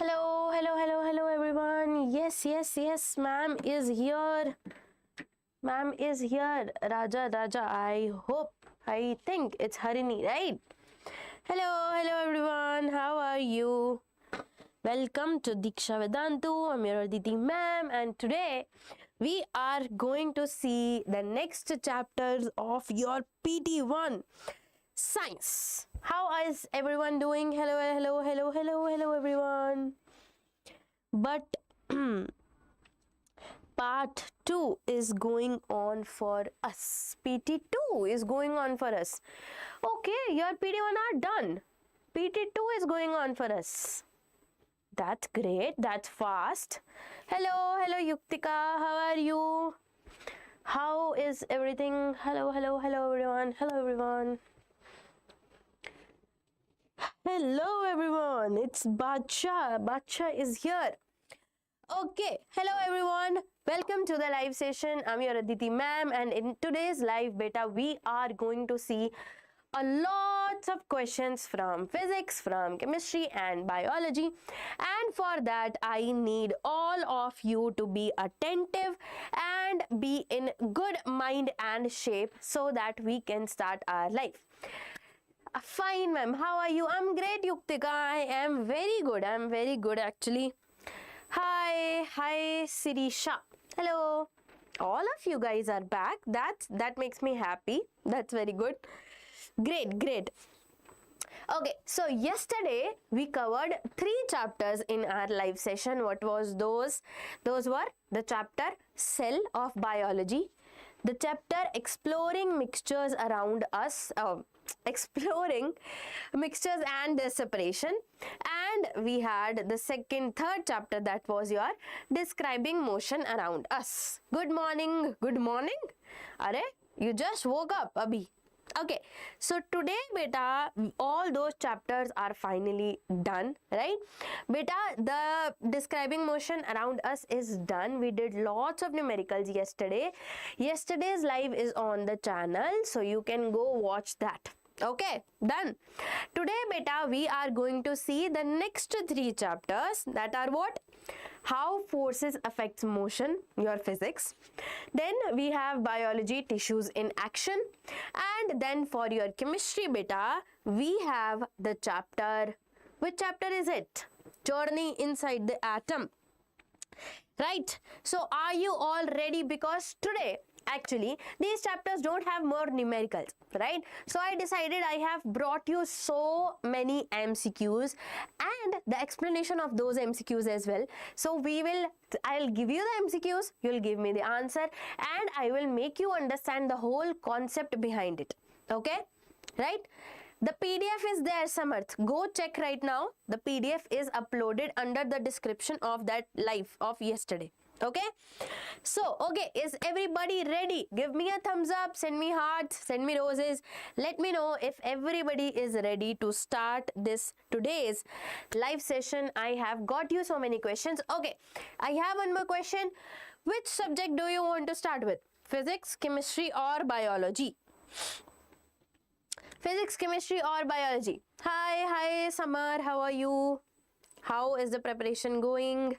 Hello, hello, hello, hello everyone. Yes, yes, yes, ma'am is here. Ma'am is here. Raja, I think it's Harini, right? Hello, hello everyone. How are you? Welcome to Diksha Vedantu. I'm your Aditi Ma'am, and today we are going to see the next chapters of your PT-1 Science. How is everyone doing? Hello, hello, hello, hello, hello everyone. But part 2 is going on for us. PT2 is going on for us. Okay, your PT1 are done. PT2 is going on for us. That's great. That's fast. Hello, hello Yuktika. How are you? How is everything? Hello, hello, hello everyone. Hello everyone. Hello everyone. It's Bacha. Bacha is here. Okay, hello everyone. Welcome to the live session. I'm your Aditi Ma'am, and in today's live beta, we are going to see a lot of questions from physics, from chemistry and biology. And for that, I need all of you to be attentive and be in good mind and shape so that we can start our life. Fine, ma'am. How are you? I'm great, Yuktika. I am very good. I'm very good actually. Hi, Sirisha. Hello. All of you guys are back. That makes me happy. That's very good. Great. Okay, so yesterday we covered 3 chapters in our live session. What was those? Those were the chapter Cell of Biology, the chapter Exploring Mixtures Around Us, exploring mixtures and their separation, and we had the third chapter, that was your Describing Motion Around Us. Good morning. Are you just woke up, abhi? Okay, so today beta, all those chapters are finally done, right? Beta, the Describing Motion Around Us is done. We did lots of numericals yesterday. Yesterday's live is on the channel, so you can go watch that. Okay, done. Today beta, we are going to see the next 3 chapters, that are what? How forces affects motion, your physics. Then we have biology, tissues in action. And then for your chemistry beta, we have the chapter, which chapter is it? Journey inside the atom. Right? So are you all ready? Because today, actually, these chapters don't have more numericals, right? So I decided I have brought you so many MCQs and the explanation of those MCQs as well. So I'll give you the MCQs, you'll give me the answer, and I will make you understand the whole concept behind it. Okay? Right? The PDF is there, Samarth. Go check right now. The PDF is uploaded under the description of that live of yesterday. Okay, so is everybody ready? Give me a thumbs up, send me hearts, send me roses. Let me know if everybody is ready to start this today's live session. I have got you so many questions. Okay, I have one more question. Which subject do you want to start with? Physics, chemistry or biology? Physics, chemistry or biology? Hi Samar, how are you? How is the preparation going?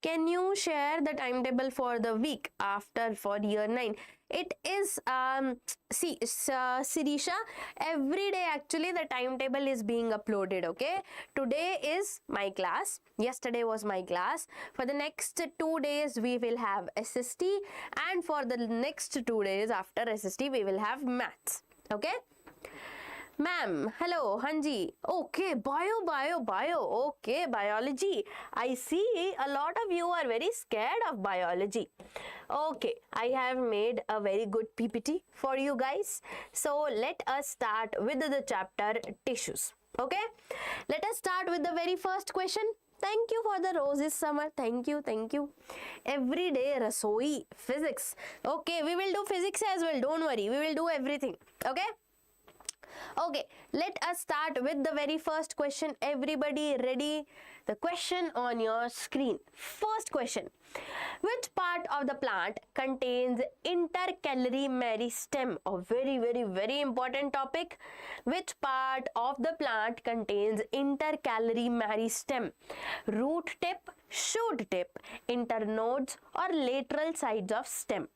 Can you share the timetable for the week after for year 9? It is, Sirisha, every day actually the timetable is being uploaded, okay? Today is my class. Yesterday was my class. For the next 2 days, we will have SST, and for the next 2 days after SST, we will have maths, okay? Ma'am, hello, Hanji. Okay, bio. Okay, biology. I see a lot of you are very scared of biology. Okay, I have made a very good PPT for you guys. So let us start with the chapter tissues. Okay, let us start with the very first question. Thank you for the roses, Summer. Thank you. Every day, rasoi, physics. Okay, we will do physics as well. Don't worry, we will do everything. Okay. Okay, let us start with the very first question. Everybody ready? The question on your screen. First question. Which part of the plant contains intercalary meristem? A very important topic. Which part of the plant contains intercalary meristem? Root tip, shoot tip, internodes or lateral sides of stem?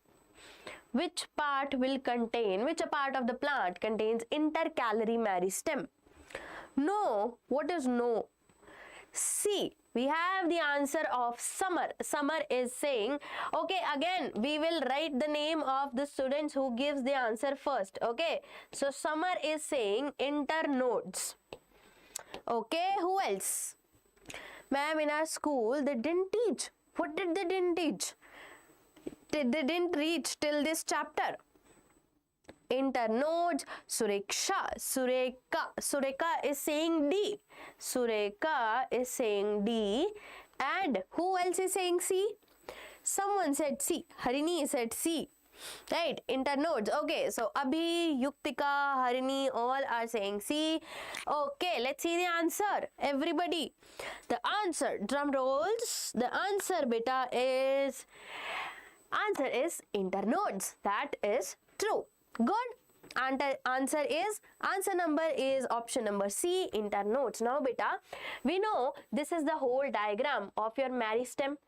Which part of the plant contains intercalary meristem? No. What is no? C. We have the answer of Summer. Summer is saying, okay, again, we will write the name of the students who gives the answer first. Okay, so Summer is saying internodes. Okay, who else? Ma'am, in our school, they didn't teach. What did they didn't teach? They didn't reach till this chapter. Internodes, Sureka is saying D. Sureka is saying D. And who else is saying C? Someone said C. Harini said C. Right, internodes. Okay, so Abhi, Yuktika, Harini, all are saying C. Okay, let's see the answer. Everybody. The answer, drum rolls. The answer, beta, is internodes. That is true. Good. Answer number is option number C, internodes. Now beta, we know this is the whole diagram of your meristem,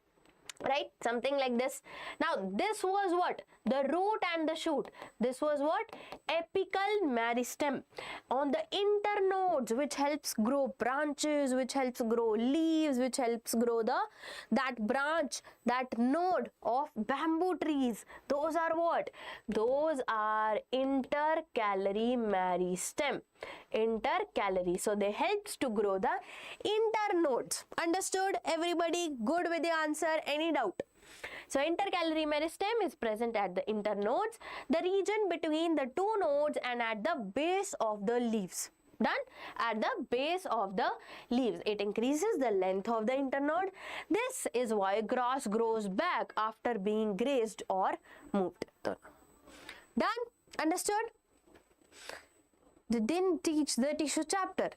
right? Something like this. Now this was what? The root and the shoot. This was what? Apical meristem. On the internodes, which helps grow branches, which helps grow leaves, which helps grow that branch, that node of bamboo trees. Those are what? Those are intercalary meristem. Intercalary. So they helps to grow the internodes. Understood? Everybody good with the answer? Any doubt? So intercalary meristem is present at the internodes, the region between the two nodes and at the base of the leaves. Done? At the base of the leaves. It increases the length of the internode. This is why grass grows back after being grazed or moved. Done? Understood? They didn't teach the tissue chapter.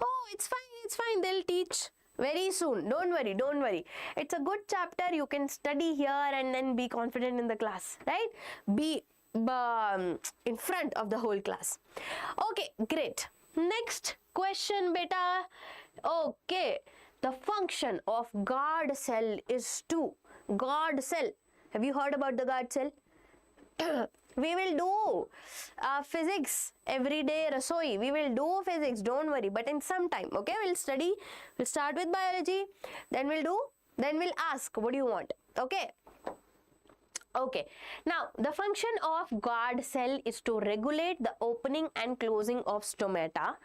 Oh, it's fine. They'll teach very soon. Don't worry. It's a good chapter. You can study here and then be confident in the class, right? Be in front of the whole class. Okay, great. Next question, beta. Okay, the function of guard cell is to guard cell. Have you heard about the guard cell? We will do physics every day, Rasoi. We will do physics, don't worry, but in some time, okay? We'll start with biology, then we'll ask, what do you want, okay? Okay, now the function of guard cell is to regulate the opening and closing of stomata.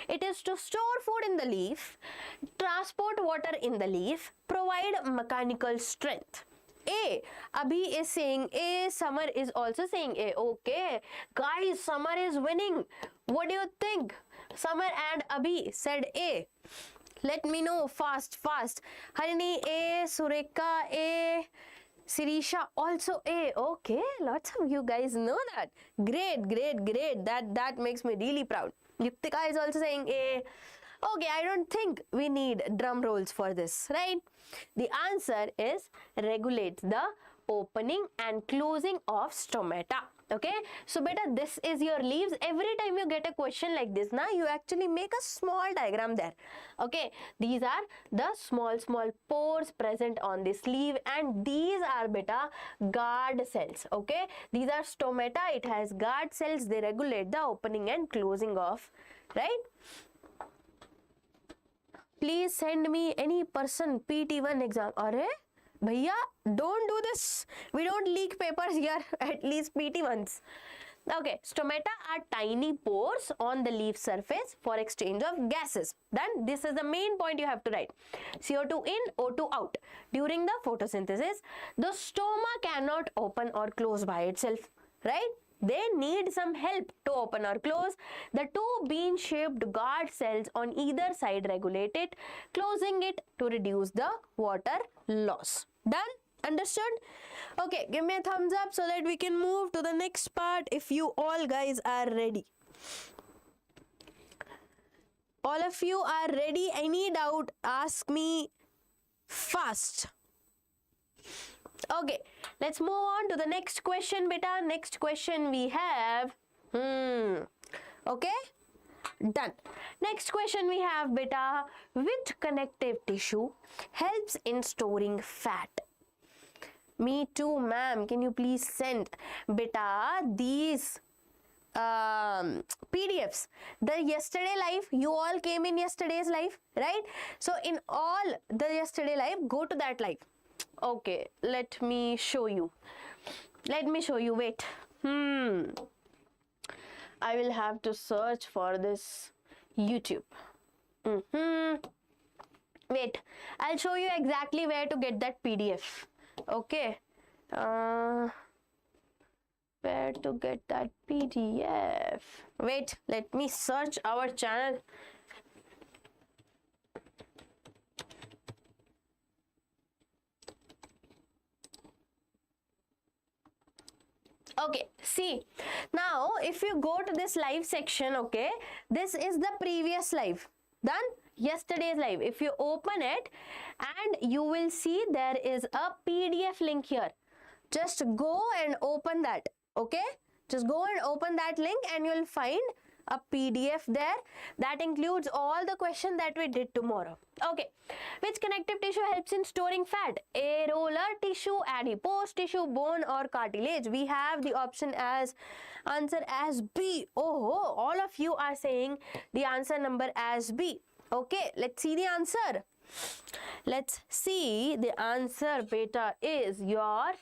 It is to store food in the leaf, transport water in the leaf, provide mechanical strength. A. Abhi is saying A. Summer is also saying A. Okay. Guys, Summer is winning. What do you think? Summer and Abhi said A. Let me know fast. Harini A. Sureka A. Sirisha also A. Okay. Lots of you guys know that. Great. That makes me really proud. Yuktika is also saying A. Okay, I don't think we need drum rolls for this, right? The answer is regulates the opening and closing of stomata. Okay, so beta, this is your leaves. Every time you get a question like this, now you actually make a small diagram there. Okay, these are the small pores present on this leaf, and these are beta guard cells. Okay, these are stomata. It has guard cells. They regulate the opening and closing of, right? Please send me any person PT-1 exam. Arre, bhaiya, don't do this. We don't leak papers here, at least PT-1s. Okay, stomata are tiny pores on the leaf surface for exchange of gases. Then this is the main point you have to write. CO2 in, O2 out. During the photosynthesis, the stoma cannot open or close by itself, right? They need some help to open or close. The two bean-shaped guard cells on either side regulate it, closing it to reduce the water loss. Done? Understood? Okay, give me a thumbs up so that we can move to the next part if you all guys are ready. All of you are ready? Any doubt, ask me fast. Okay, let's move on to the next question, beta. Next question we have. Okay, done. Next question we have, beta. Which connective tissue helps in storing fat? Me too, ma'am. Can you please send, beta, these PDFs? The yesterday live, you all came in yesterday's live, right? So in all the yesterday live, go to that live. Okay, let me show you. Wait. I will have to search for this YouTube. Wait, I'll show you exactly where to get that PDF. Okay. Where to get that PDF? Wait, let me search our channel. Okay, see, now if you go to this live section, okay, this is the previous live, done, yesterday's live. If you open it, and you will see there is a PDF link here. Just go and open that, okay? Just go and open that link and you will find a PDF there that includes all the questions that we did tomorrow. Okay, which connective tissue helps in storing fat? Areolar tissue, adipose tissue, bone or cartilage? We have the option as answer as B. Oh, all of you are saying the answer number as B. Okay, let's see the answer. Let's see the answer, beta, is your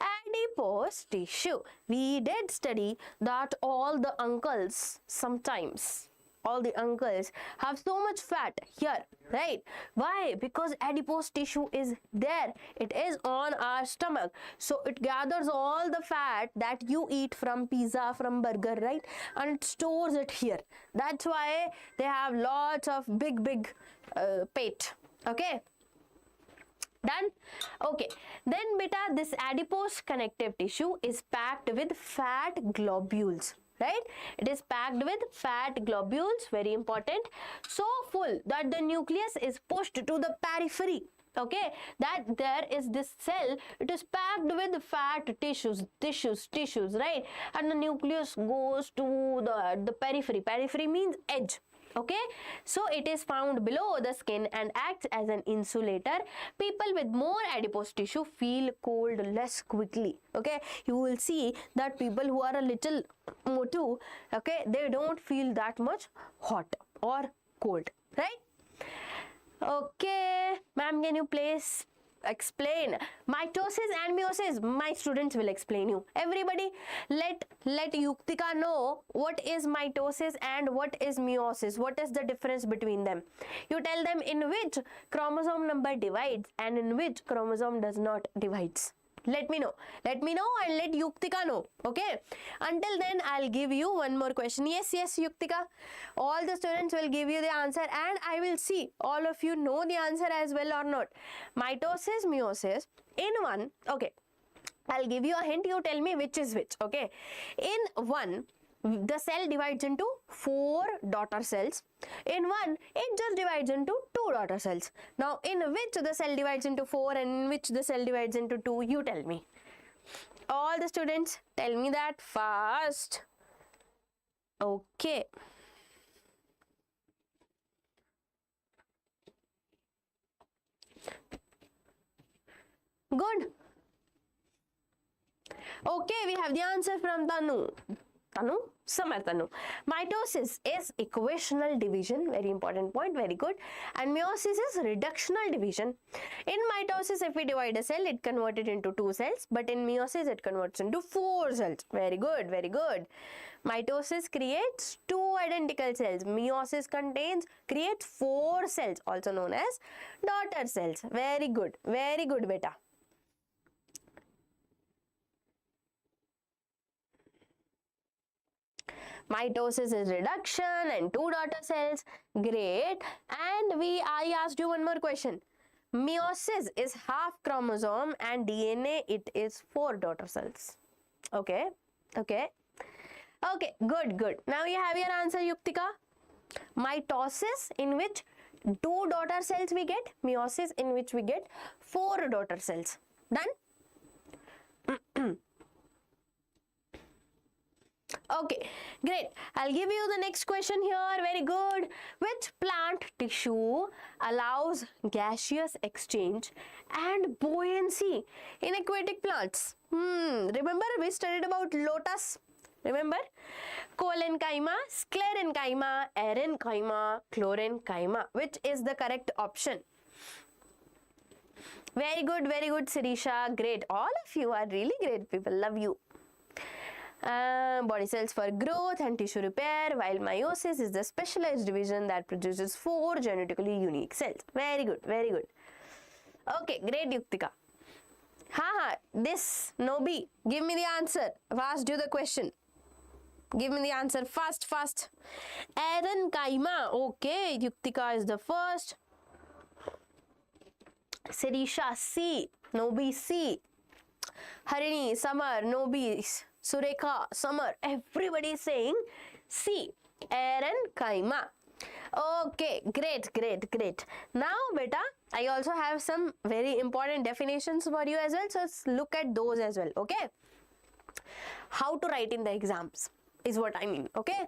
adipose tissue. We did study that all the uncles sometimes, all the uncles have so much fat here, right? Why? Because adipose tissue is there. It is on our stomach. So it gathers all the fat that you eat from pizza, from burger, right? And it stores it here. That's why they have lots of big pate. Okay. Done? Okay. Then beta, this adipose connective tissue is packed with fat globules. Right? It is packed with fat globules, very important, so full that the nucleus is pushed to the periphery. Okay, that there is this cell, it is packed with fat tissues, right? And the nucleus goes to the periphery. Periphery means edge. Okay, so it is found below the skin and acts as an insulator. People with more adipose tissue feel cold less quickly. Okay, you will see that people who are a little motu, okay, they don't feel that much hot or cold, right? Okay, ma'am, can you please explain mitosis and meiosis? My students will explain you. Everybody, let Yuktika know what is mitosis and what is meiosis. What is the difference between them? You tell them in which chromosome number divides and in which chromosome does not divides. Let me know and let Yuktika know. Okay, until then I'll give you one more question. Yes, Yuktika, all the students will give you the answer and I will see all of you know the answer as well or not. Mitosis, meiosis, in one, okay, I'll give you a hint, you tell me which is which. Okay, in one, the cell divides into 4 daughter cells. In one, it just divides into 2 daughter cells. Now, in which the cell divides into 4 and in which the cell divides into 2, you tell me. All the students, tell me that fast. Okay. Good. Okay, we have the answer from Tanu. Tanu. Mitosis is equational division, very important point, very good. And meiosis is reductional division. In mitosis, if we divide a cell, it converted into 2 cells, but in meiosis, it converts into 4 cells. Very good, very good. Mitosis creates 2 identical cells. Meiosis creates 4 cells, also known as daughter cells. Very good, beta. Mitosis is reduction and 2 daughter cells. Great. And I asked you one more question. Meiosis is half chromosome and DNA it is 4 daughter cells. Okay, okay, okay, good, good. Now you have your answer, Yuktika. Mitosis, in which 2 daughter cells we get, meiosis in which we get 4 daughter cells. Done? Okay, great. I'll give you the next question here. Very good. Which plant tissue allows gaseous exchange and buoyancy in aquatic plants? Remember we studied about lotus? Remember? Colenchyma, sclerenchyma, erenchyma, chlorenchyma. Which is the correct option? Very good, Sirisha. Great. All of you are really great people. Love you. Body cells for growth and tissue repair, while meiosis is the specialized division that produces 4 genetically unique cells. Very good, very good. Okay, great, Yuktika. This, no B. Give me the answer. I've asked you the question. Give me the answer fast, fast. Erenchyma. Okay, Yuktika is the first. Sirisha, C. No B, C. Harini, Summer, no B. Surekha, Summer, everybody is saying C, erenchyma. Okay, great, great, great. Now, beta, I also have some very important definitions for you as well. So, let's look at those as well, okay? How to write in the exams is what I mean, okay?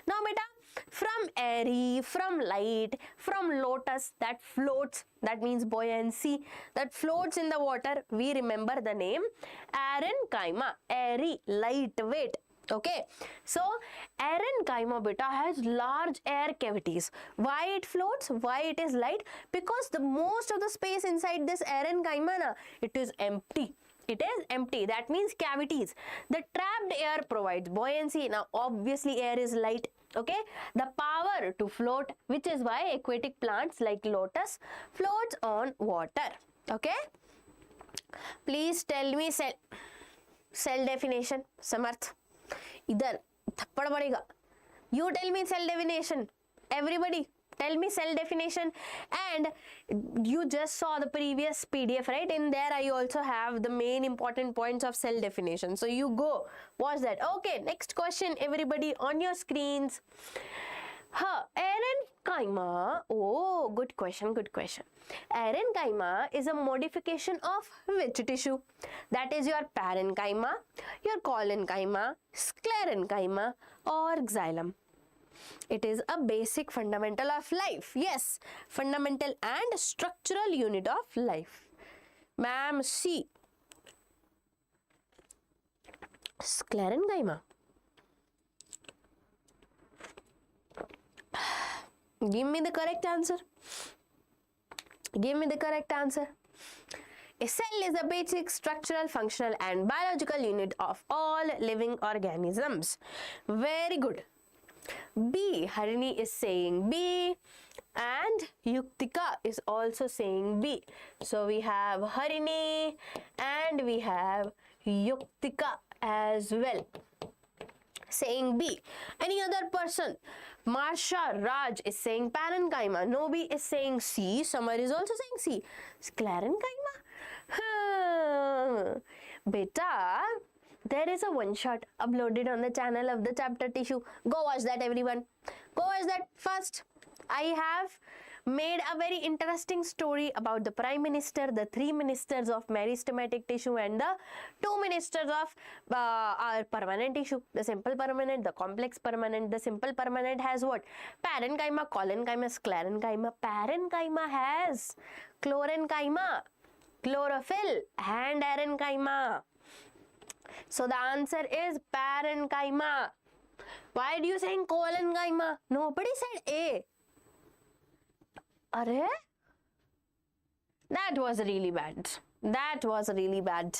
Now, beta, from airy, from light, from lotus that floats, that means buoyancy, that floats in the water, we remember the name erenchyma, airy, lightweight. Okay, so erenchyma beta has large air cavities. Why it floats? Why it is light? Because the most of the space inside this erenchyma, it is empty. It is empty. That means cavities. The trapped air provides buoyancy. Now, obviously, air is light. Okay, the power to float, which is why aquatic plants like lotus floats on water. Okay, please tell me cell definition. Samarth, idhar thappad padega. You tell me cell definition. Everybody, tell me cell definition. And you just saw the previous PDF, right? In there, I also have the main important points of cell definition. So you go watch that. Okay, next question, everybody on your screens. Erenchyma. Oh, good question, good question. Erenchyma is a modification of which tissue? That is your parenchyma, your collenchyma, sclerenchyma, or xylem. It is a basic fundamental of life. Yes, fundamental and structural unit of life. Ma'am, C. Sclerenchyma. Give me the correct answer. Give me the correct answer. A cell is a basic structural, functional and biological unit of all living organisms. Very good. B. Harini is saying B and Yuktika is also saying B. So we have Harini and we have Yuktika as well saying B. Any other person? Marsha Raj is saying parenchyma. Nobi is saying C. Summer is also saying C. Sclerenchyma? Beta, there is a one shot uploaded on the channel of the chapter tissue. Go watch that, everyone. Go watch that first. I have made a very interesting story about the Prime Minister, the 3 ministers of meristematic tissue and the 2 ministers of our permanent tissue. The simple permanent, the complex permanent. The simple permanent has what? Parenchyma, collenchyma, sclerenchyma. Parenchyma has chlorenchyma, chlorophyll and erenchyma. So the answer is parenchyma. Why do you saying collenchyma? Nobody said A. Arre? That was really bad. That was really bad.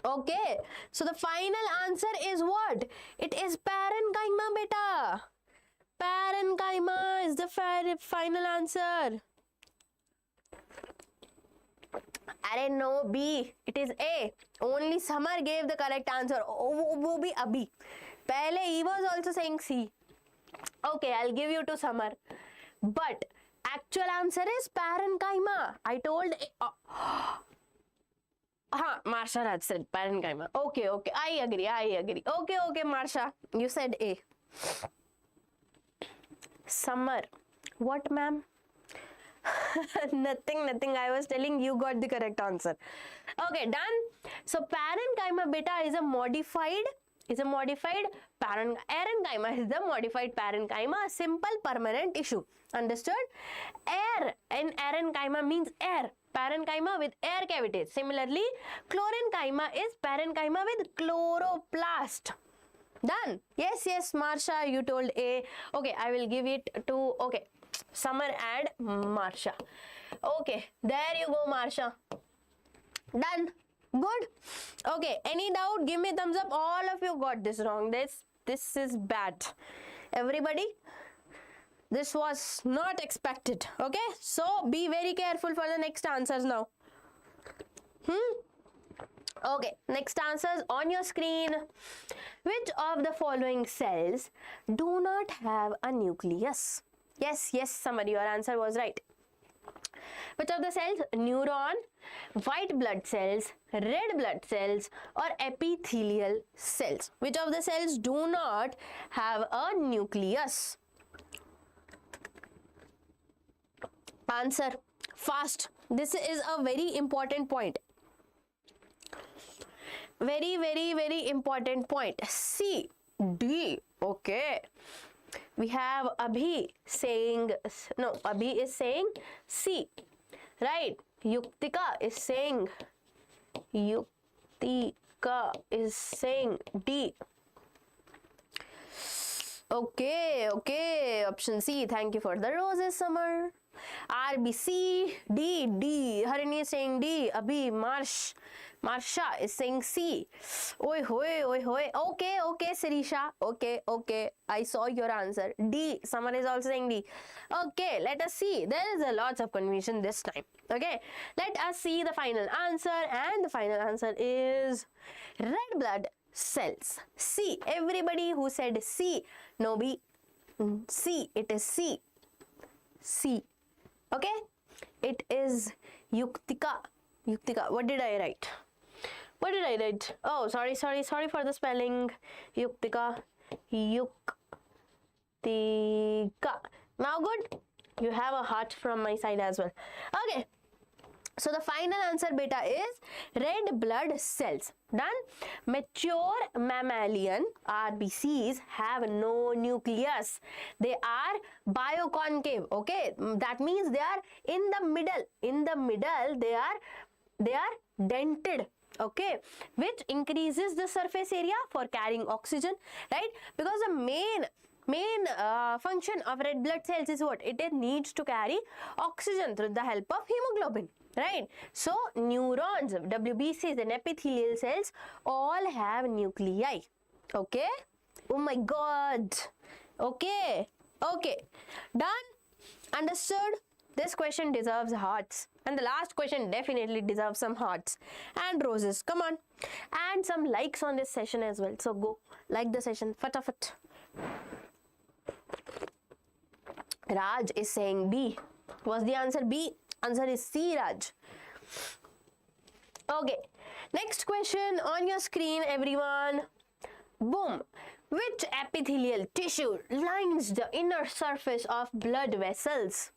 Okay. So the final answer is what? It is parenchyma, beta. Parenchyma is the final answer. Arre no, B. It is A. Only Summer gave the correct answer. Oh, wo bhi abhi. Pehle he was also saying C. Okay, I'll give you to summer. But actual answer is parenchyma. I told Marsha had said parenchyma. Okay, I agree. Okay, Marsha, you said A. Summer. What, ma'am? Nothing. I was telling you got the correct answer. Okay, done. So parenchyma beta is a modified parenchyma is the modified parenchyma, a simple permanent tissue. Understood? Air in parenchyma means air. Parenchyma with air cavities. Similarly, chlorenchyma is parenchyma with chloroplast. Done. Yes, Marsha, you told A. Okay, I will give it to, okay, Summer and Marsha. Okay, there you go, Marsha. Done. Good. Okay, any doubt? Give me thumbs up. All of you got this wrong. This is bad. Everybody, this was not expected. Okay, so be very careful for the next answers now. Okay, next answers on your screen. Which of the following cells do not have a nucleus? Yes, Summer, your answer was right. Which of the cells? Neuron, white blood cells, red blood cells, or epithelial cells? Which of the cells do not have a nucleus? Answer fast. This is a very important point. Very important point. C, D. Okay. We have Abhi saying, no, Abhi is saying C. Right. Yuktika is saying D. Okay. Option C. Thank you for the roses, Summer. RBC, D. Harini is saying D. Abhi, Marsha is saying C. Oi hoy. Okay, Sirisha. Okay. I saw your answer. D. Summer is also saying D. Okay, let us see. There is a lot of confusion this time. Okay, let us see the final answer. And the final answer is red blood cells. C. Everybody who said C. No, B. C. It is C. Okay, it is Yuktika. What did I write? Oh, sorry for the spelling. Yuktika. Now good. You have a heart from my side as well. Okay. So the final answer beta is red blood cells. Done. Mature mammalian RBCs have no nucleus. They are bioconcave. Okay, that means they are in the middle. They are dented. Okay, which increases the surface area for carrying oxygen, right? Because the main function of red blood cells is what? It needs to carry oxygen through the help of hemoglobin, right? So neurons, WBCs and epithelial cells all have nuclei. Okay? Oh my god. Okay. Done? Understood? This question deserves hearts. And the last question definitely deserves some hearts and roses. Come on. And some likes on this session as well. So go like the session. Fatafat. Raj is saying B. Was the answer B? Answer is C, Raj. Okay. Next question on your screen, everyone. Boom. Which epithelial tissue lines the inner surface of blood vessels?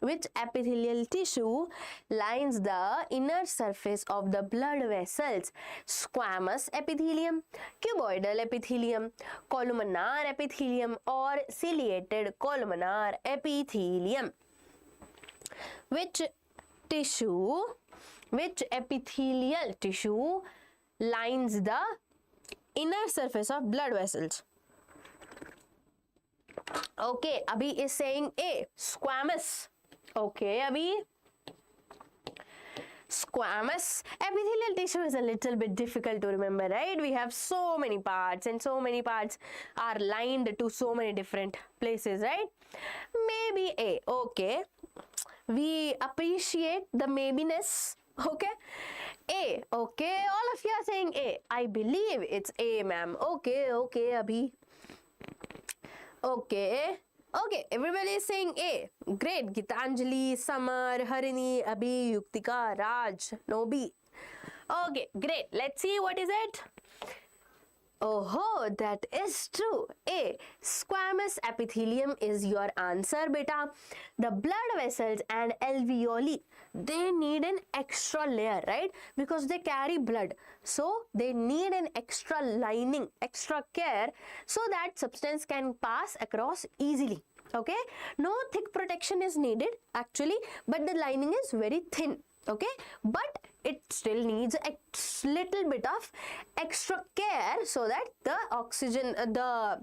Which epithelial tissue lines the inner surface of the blood vessels? Squamous epithelium, cuboidal epithelium, columnar epithelium, or ciliated columnar epithelium? Which epithelial tissue lines the inner surface of blood vessels? Okay, Abhi is saying A, squamous. Okay, Abhi. Squamous epithelial tissue is a little bit difficult to remember, right? We have so many parts and so many parts are lined to so many different places, right? Maybe A. Okay. We appreciate the maybiness. Okay. A. Okay. All of you are saying A. I believe it's A, ma'am. Okay, Abhi. Okay. Okay, everybody is saying A. Great. Gitanjali, Samar, Harini, Abhi, Yuktika, Raj, Nobi. Okay, great. Let's see what is it. Oh, that is true. A. Squamous epithelium is your answer, beta. The blood vessels and alveoli, they need an extra layer, right? Because they carry blood. So, they need an extra lining, extra care, so that substance can pass across easily. Okay? No thick protection is needed actually, but the lining is very thin. Okay, but it still needs a little bit of extra care so that the oxygen the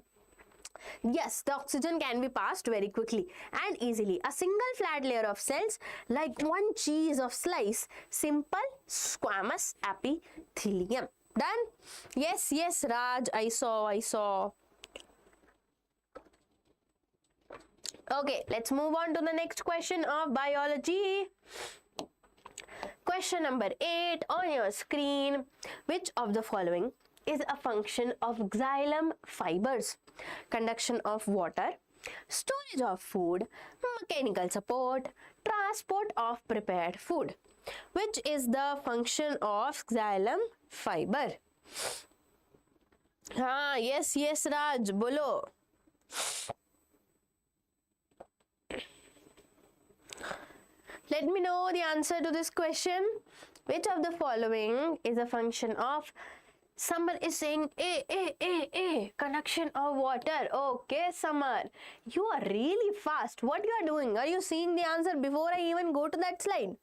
oxygen can be passed very quickly and easily. A single flat layer of cells like one cheese of slice, simple squamous epithelium. Done? Yes, Raj, I saw. Okay, let's move on to the next question of biology. Question number 8 on your screen. Which of the following is a function of xylem fibers? Conduction of water, storage of food, mechanical support, transport of prepared food. Which is the function of xylem fiber? Yes, Raj, bolo. Let me know the answer to this question. Which of the following is a function of, Samar is saying A, conduction of water. Okay, Samar, you are really fast. What you are doing? Are you seeing the answer before I even go to that slide?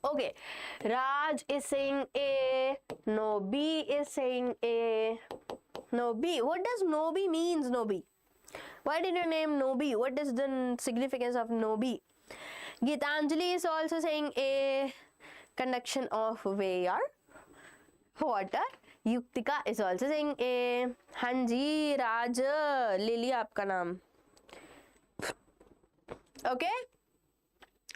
Okay, Raj is saying A, Nobi is saying A. Nobi, what does Nobi means, Nobi? Why did you name Nobi? What is the significance of Nobi? Gitanjali is also saying A, conduction of water. Yuktika is also saying A. Hanji, Raj, ले लिया आपका नाम. Okay?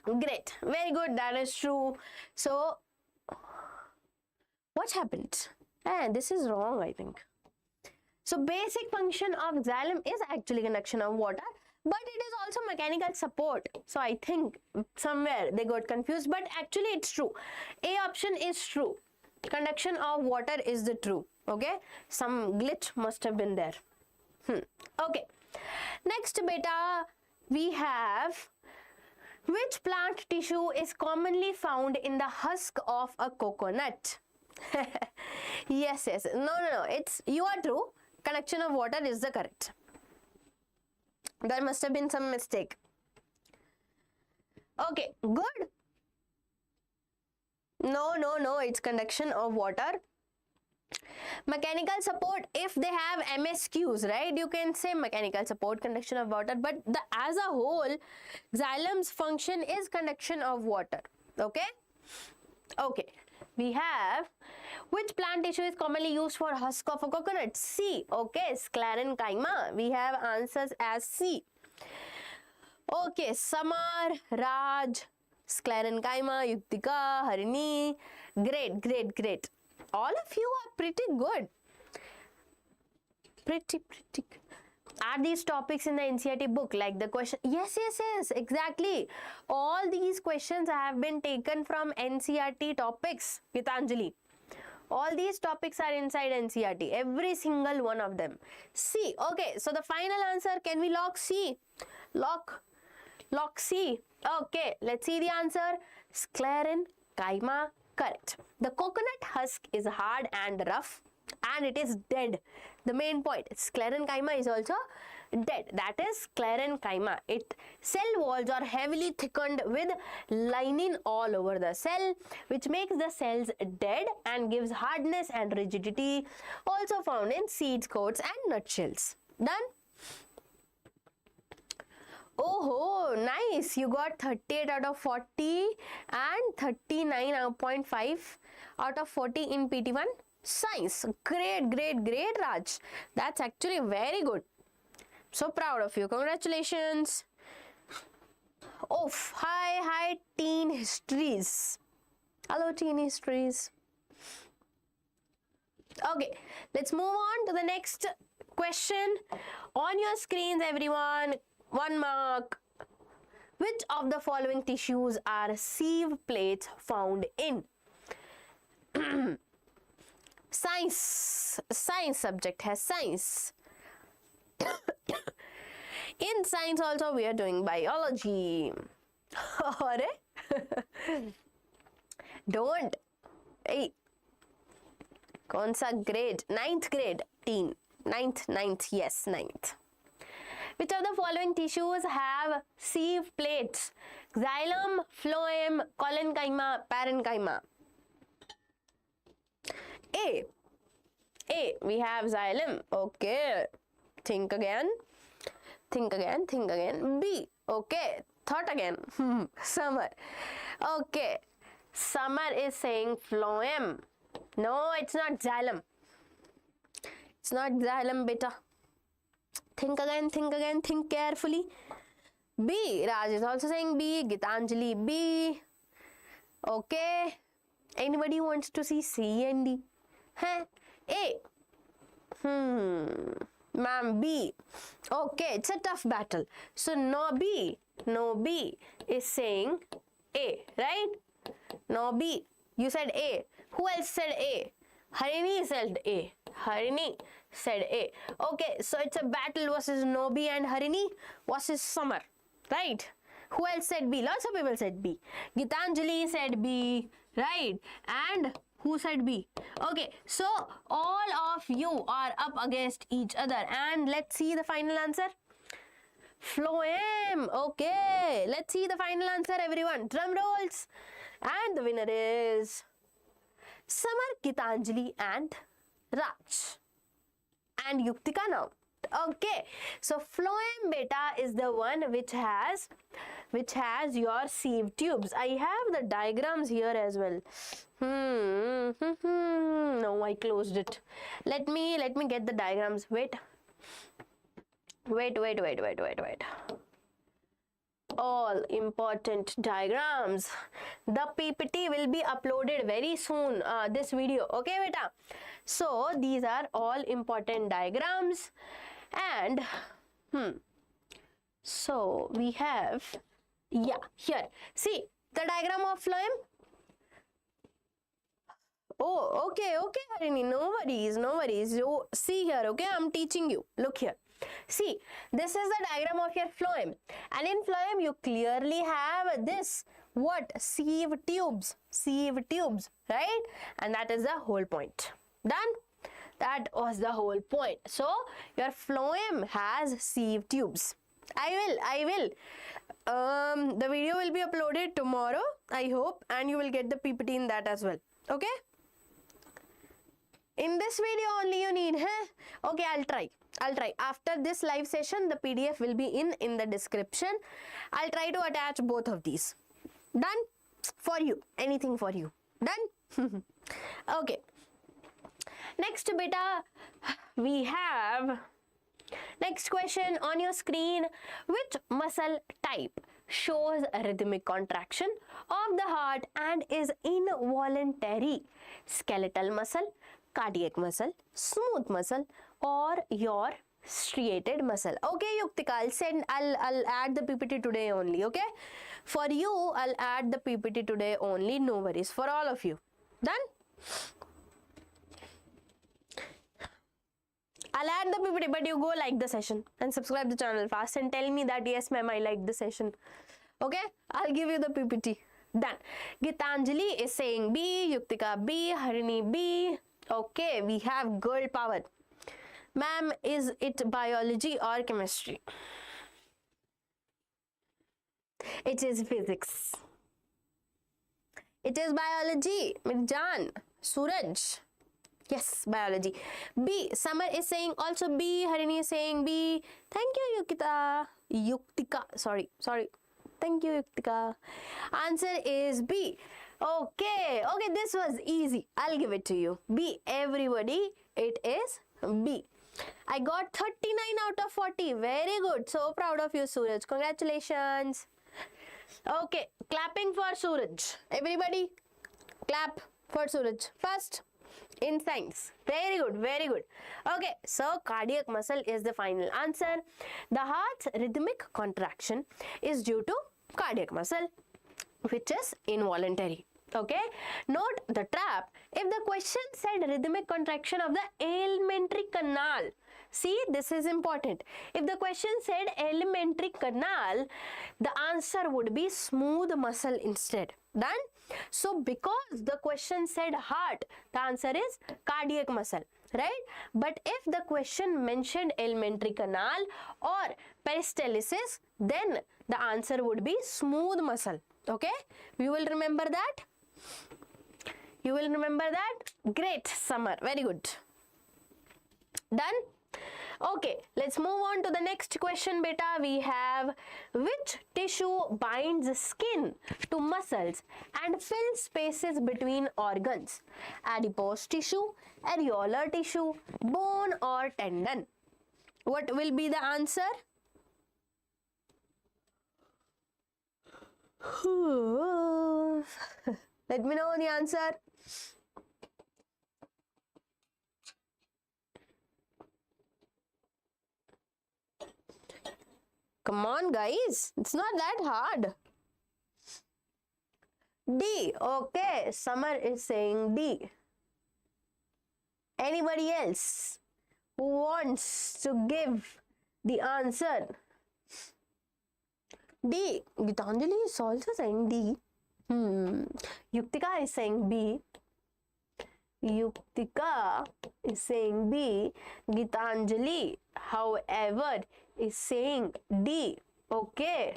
Great. Very good. That is true. So, what happened? This is wrong, I think. So basic function of xylem is actually conduction of water, but it is also mechanical support. So I think somewhere they got confused, but actually it's true. A option is true. Conduction of water is the true. Okay, some glitch must have been there. Okay, next beta, we have which plant tissue is commonly found in the husk of a coconut? Yes. No, it's, you are true. Conduction of water is the correct. There must have been some mistake. Okay, good. No, it's conduction of water. Mechanical support, if they have MSQs, right, you can say mechanical support, conduction of water, but as a whole, xylem's function is conduction of water. Okay, we have which plant tissue is commonly used for husk of a coconut? C. Okay, sclerenchyma. We have answers as C. Okay, Samar, Raj, sclerenchyma, Yuktika, Harini. Great. All of you are pretty good. Pretty good. Are these topics in the NCERT book, like the question? Yes, exactly. All these questions have been taken from NCERT topics, Gitanjali. All these topics are inside NCERT, every single one of them. C. Okay, so the final answer, can we lock C? Lock C. Okay, let's see the answer. Sclerenchyma, correct. The coconut husk is hard and rough and it is dead. The main point, sclerenchyma is also dead. That is sclerenchyma. Its cell walls are heavily thickened with lining all over the cell, which makes the cells dead and gives hardness and rigidity. Also found in seeds, coats and nutshells. Done? Oh, nice. You got 38 out of 40 and 39.5 out of 40 in PT-1 Science. Great, Raj. That's actually very good. So proud of you. Congratulations. Oh, hi, teen histories. Hello, teen histories. Okay, let's move on to the next question on your screens, everyone. 1 mark. Which of the following tissues are sieve plates found in? Science subject has science. In science also we are doing biology. Don't. Hey. कौन सा grade? 9th grade. Teen. 9th. Yes, 9th. Which of the following tissues have sieve plates? Xylem, phloem, collenchyma, parenchyma. A. We have xylem. Okay. Think again. B. Okay. Thought again. Summer. Okay. Summer is saying phloem. No, it's not xylem. It's not xylem, beta. Think again, think carefully. B. Raj is also saying B. Gitanjali, B. Okay. Anybody wants to see C and D? Huh? A. Ma'am, B. Okay, it's a tough battle. So, no B is saying A, right? No B. You said A. Who else said A? Harini said A. Okay, so it's a battle versus Nobi and Harini versus Summer, right? Who else said B? Lots of people said B. Gitanjali said B, right? And who said B? Okay, so all of you are up against each other, and let's see the final answer. Phloem. Okay, let's see the final answer, everyone. Drum rolls. And the winner is Samar, Gitanjali and Raj. And Yuktika now. Okay, so phloem beta is the one which has your sieve tubes. I have the diagrams here as well. No, I closed it. Let me get the diagrams. Wait. All important diagrams. The PPT will be uploaded very soon, this video. Okay, beta. So these are all important diagrams, and so we have, yeah, here. See the diagram of phloem. Oh, okay, Harini, no worries. You see here, okay? I'm teaching you. Look here. See, this is the diagram of your phloem, and in phloem you clearly have this, what? Sieve tubes, right? And that is the whole point. Done? That was the whole point. So your phloem has sieve tubes. I will. The video will be uploaded tomorrow, I hope, and you will get the PPT in that as well. Okay? In this video only you need, Okay, I'll try. After this live session, the PDF will be in the description. I'll try to attach both of these. Done? For you. Anything for you. Done? Okay. Next, beta, we have next question on your screen. Which muscle type shows a rhythmic contraction of the heart and is involuntary? Skeletal muscle, cardiac muscle, smooth muscle, or your striated muscle? Okay, Yuktika, I'll add the PPT today only. Okay, for you I'll add the PPT today only. No worries, for all of you. Done? I'll add the PPT, but you go like the session and subscribe the channel fast and tell me that yes ma'am, I like the session. Okay, I'll give you the PPT. Done. Gitanjali is saying B, Yuktika B, Harini B. Okay, we have girl power. Ma'am, is it biology or chemistry? It is physics. It is biology. Mirjan, Suraj. Yes, biology. B. Summer is saying also B. Harini is saying B. Thank you, Yuktika. Sorry. Thank you, Yuktika. Answer is B. Okay, this was easy. I'll give it to you. B. Everybody, it is B. I got 39 out of 40. Very good. So proud of you, Suraj. Congratulations. Okay, clapping for Suraj. Everybody, clap for Suraj. First. in science. Very good, very good. Okay, so cardiac muscle is the final answer. The heart's rhythmic contraction is due to cardiac muscle, which is involuntary. Okay, note the trap. If the question said rhythmic contraction of the alimentary canal, see, this is important. If the question said alimentary canal, the answer would be smooth muscle instead. Done? So because the question said heart, the answer is cardiac muscle, right? But if the question mentioned alimentary canal or peristalsis, then the answer would be smooth muscle. Okay, you will remember that. You will remember that. Great, Summer, very good. Done? Okay, let's move on to the next question, beta. We have, which tissue binds skin to muscles and fills spaces between organs? Adipose tissue, areolar tissue, bone or tendon? What will be the answer? Let me know the answer. Come on, guys. It's not that hard. D. Okay. Summer is saying D. Anybody else who wants to give the answer? D. Gitanjali is also saying D. Yuktika is saying B. Yuktika is saying B. Gitanjali, however, is saying D. Okay.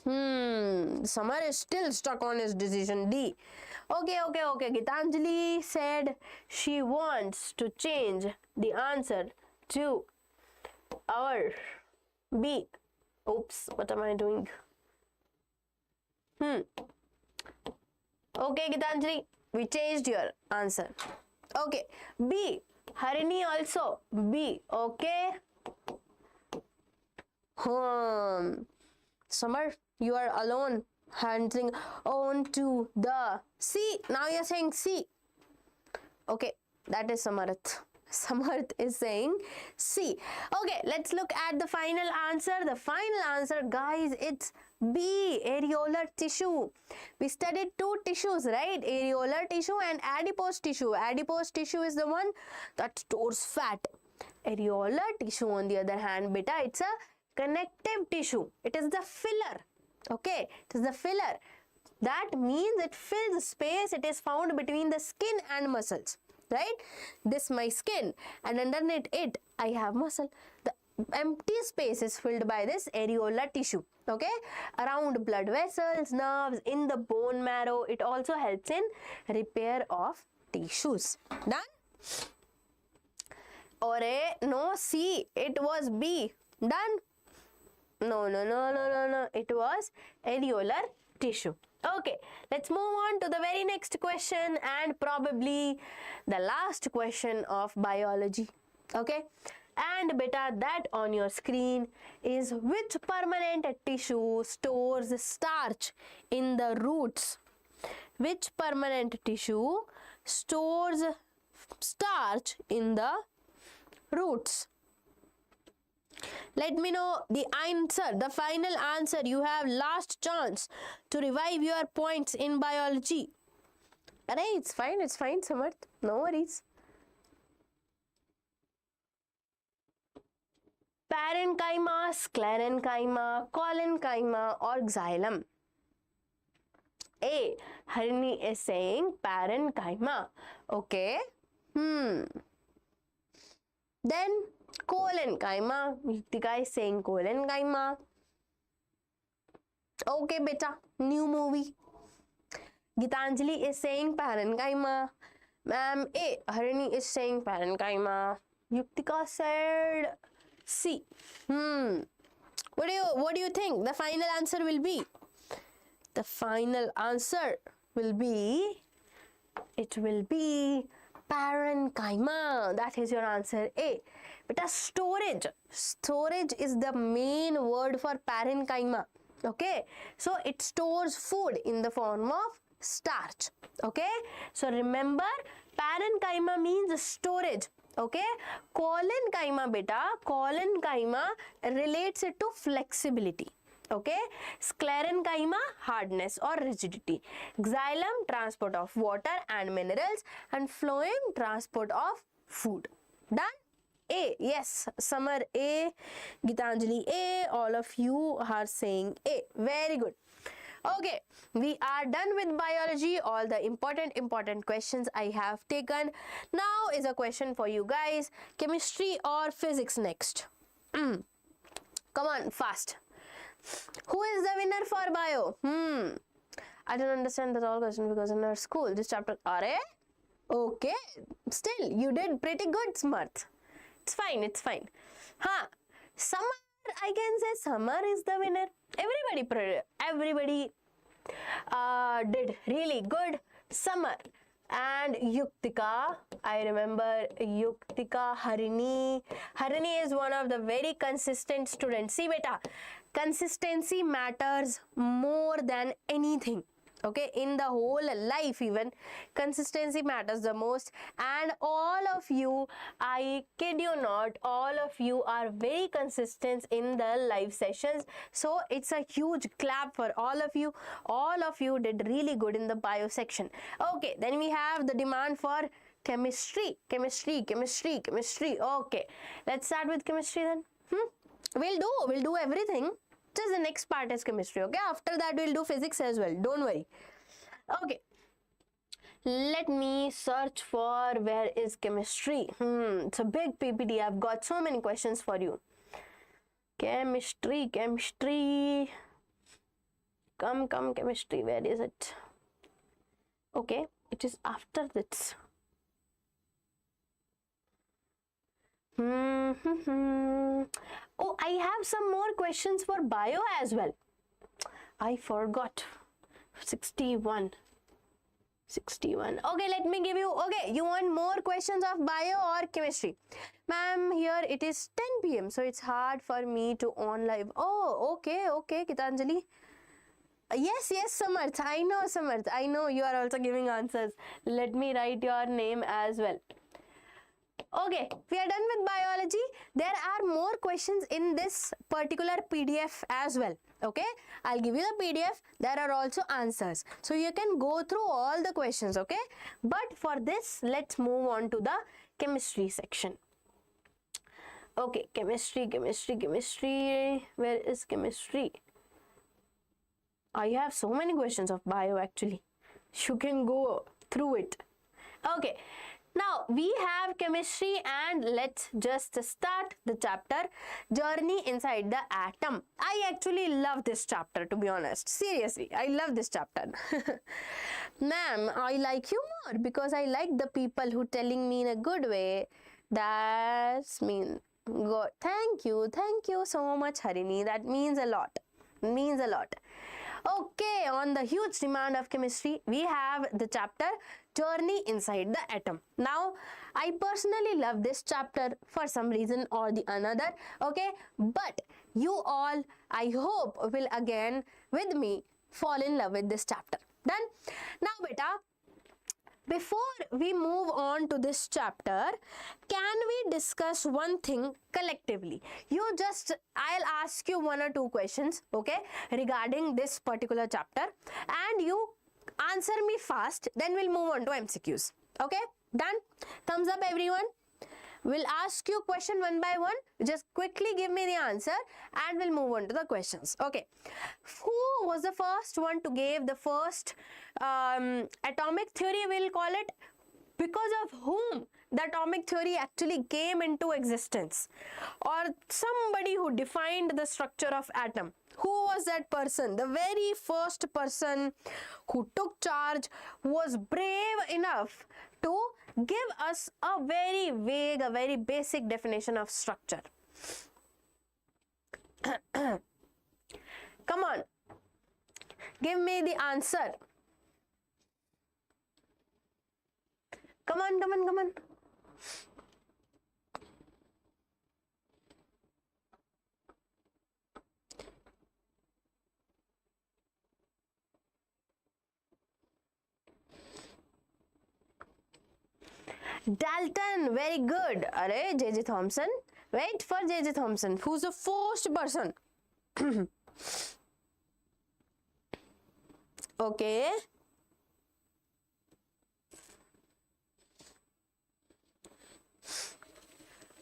Samar is still stuck on his decision D. Okay. Gitanjali said she wants to change the answer to our B. Oops, what am I doing? Okay, Gitanjali, we changed your answer. Okay, B. Harini also B. Okay. Summer, you are alone handling on to the C. Now you are saying C. Okay, that is Samarth. Samarth is saying C. Okay, let's look at the final answer. The final answer, guys, it's B, areolar tissue. We studied two tissues, right? Areolar tissue and adipose tissue. Adipose tissue is the one that stores fat. Areolar tissue, on the other hand, beta, it's a connective tissue. It is the filler. Okay, it is the filler. That means it fills space. It is found between the skin and muscles. Right? This my skin, and underneath it I have muscle. The empty space is filled by this areolar tissue. Okay, around blood vessels, nerves, in the bone marrow. It also helps in repair of tissues. Done? Or no, C. It was B. Done? No. It was areolar tissue. Okay, let's move on to the very next question and probably the last question of biology. Okay, and beta, that on your screen is, which permanent tissue stores starch in the roots? Which permanent tissue stores starch in the roots? Let me know the answer, the final answer. You have last chance to revive your points in biology. Alright, it's fine, Samarth. No worries. Parenchyma, sclerenchyma, collenchyma, or xylem? A. Harini is saying parenchyma. Okay. Then collenchyma. Yutika is saying collenchyma. Okay, beta. New movie. Gitanjali is saying parenchyma. Ma'am, A. Harini is saying parenchyma. Yuktika said C. What do you think the final answer will be? The final answer will be, it will be parenchyma. That is your answer A. But storage is the main word for parenchyma. Okay, so it stores food in the form of starch. Okay, so remember, parenchyma means storage. Okay, collenchyma beta, collenchyma relates it to flexibility. Okay, sclerenchyma hardness or rigidity, xylem transport of water and minerals, and phloem transport of food. Done? A, yes, Summer A, Gitanjali A, all of you are saying A. Very good. Okay, we are done with biology. All the important questions I have taken. Now is a question for you guys. Chemistry or physics next? Come on, fast. Who is the winner for bio? I don't understand that all question because in our school, this chapter, are okay, still you did pretty good, Smarth. It's fine, it's fine. Summer, I can say Summer is the winner. Everybody did really good. Summer. And Yuktika, I remember Yuktika, Harini. Harini is one of the very consistent students. See beta, consistency matters more than anything. Okay, in the whole life even, consistency matters the most. And all of you, I kid you not, all of you are very consistent in the live sessions. So it's a huge clap for all of you. All of you did really good in the bio section. Okay, then we have the demand for chemistry. Okay, let's start with chemistry then. We'll do everything. Just the next part is chemistry. Okay, after that we'll do physics as well, don't worry. Okay, let me search for where is chemistry. It's a big PPT. I've got so many questions for you. Chemistry. Come, chemistry. Where is it? Okay, it is after this. Oh, I have some more questions for bio as well. I forgot. 61. Okay, let me give you. Okay, you want more questions of bio or chemistry? Ma'am, here it is 10 p.m. So it's hard for me to on live. Oh, okay, Gitanjali. Yes, Samarth. I know, Samarth. I know you are also giving answers. Let me write your name as well. Okay, we are done with biology. There are more questions in this particular PDF as well. Okay, I'll give you the PDF. There are also answers. So you can go through all the questions. Okay, but for this, let's move on to the chemistry section. Okay, chemistry. Where is chemistry? I have so many questions of bio actually. You can go through it. Okay. Now we have chemistry and let's just start the chapter Journey Inside the Atom. I actually love this chapter, to be honest. Seriously, I love this chapter. Ma'am, I like you more because I like the people who telling me in a good way. That's mean good. Thank you so much, Harini. That means a lot. Okay, on the huge demand of chemistry, we have the chapter Journey Inside the Atom. Now, I personally love this chapter for some reason or the another. Okay, but you all, I hope, will again with me fall in love with this chapter. Done? Now, beta, before we move on to this chapter, can we discuss one thing collectively? I'll ask you one or two questions, okay, regarding this particular chapter, and you answer me fast, then we'll move on to MCQs. Okay, done? Thumbs up, everyone. We'll ask you question one by one. Just quickly give me the answer and we'll move on to the questions. Okay. Who was the first one to give the first atomic theory, we'll call it? Because of whom the atomic theory actually came into existence? Or somebody who defined the structure of atom. Who was that person? The very first person who took charge, who was brave enough to give us a very vague, a very basic definition of structure. Come on, give me the answer. Come on. Dalton, very good. Arey, J.J. Thomson. Wait for J.J. Thomson. Who's the first person? Okay.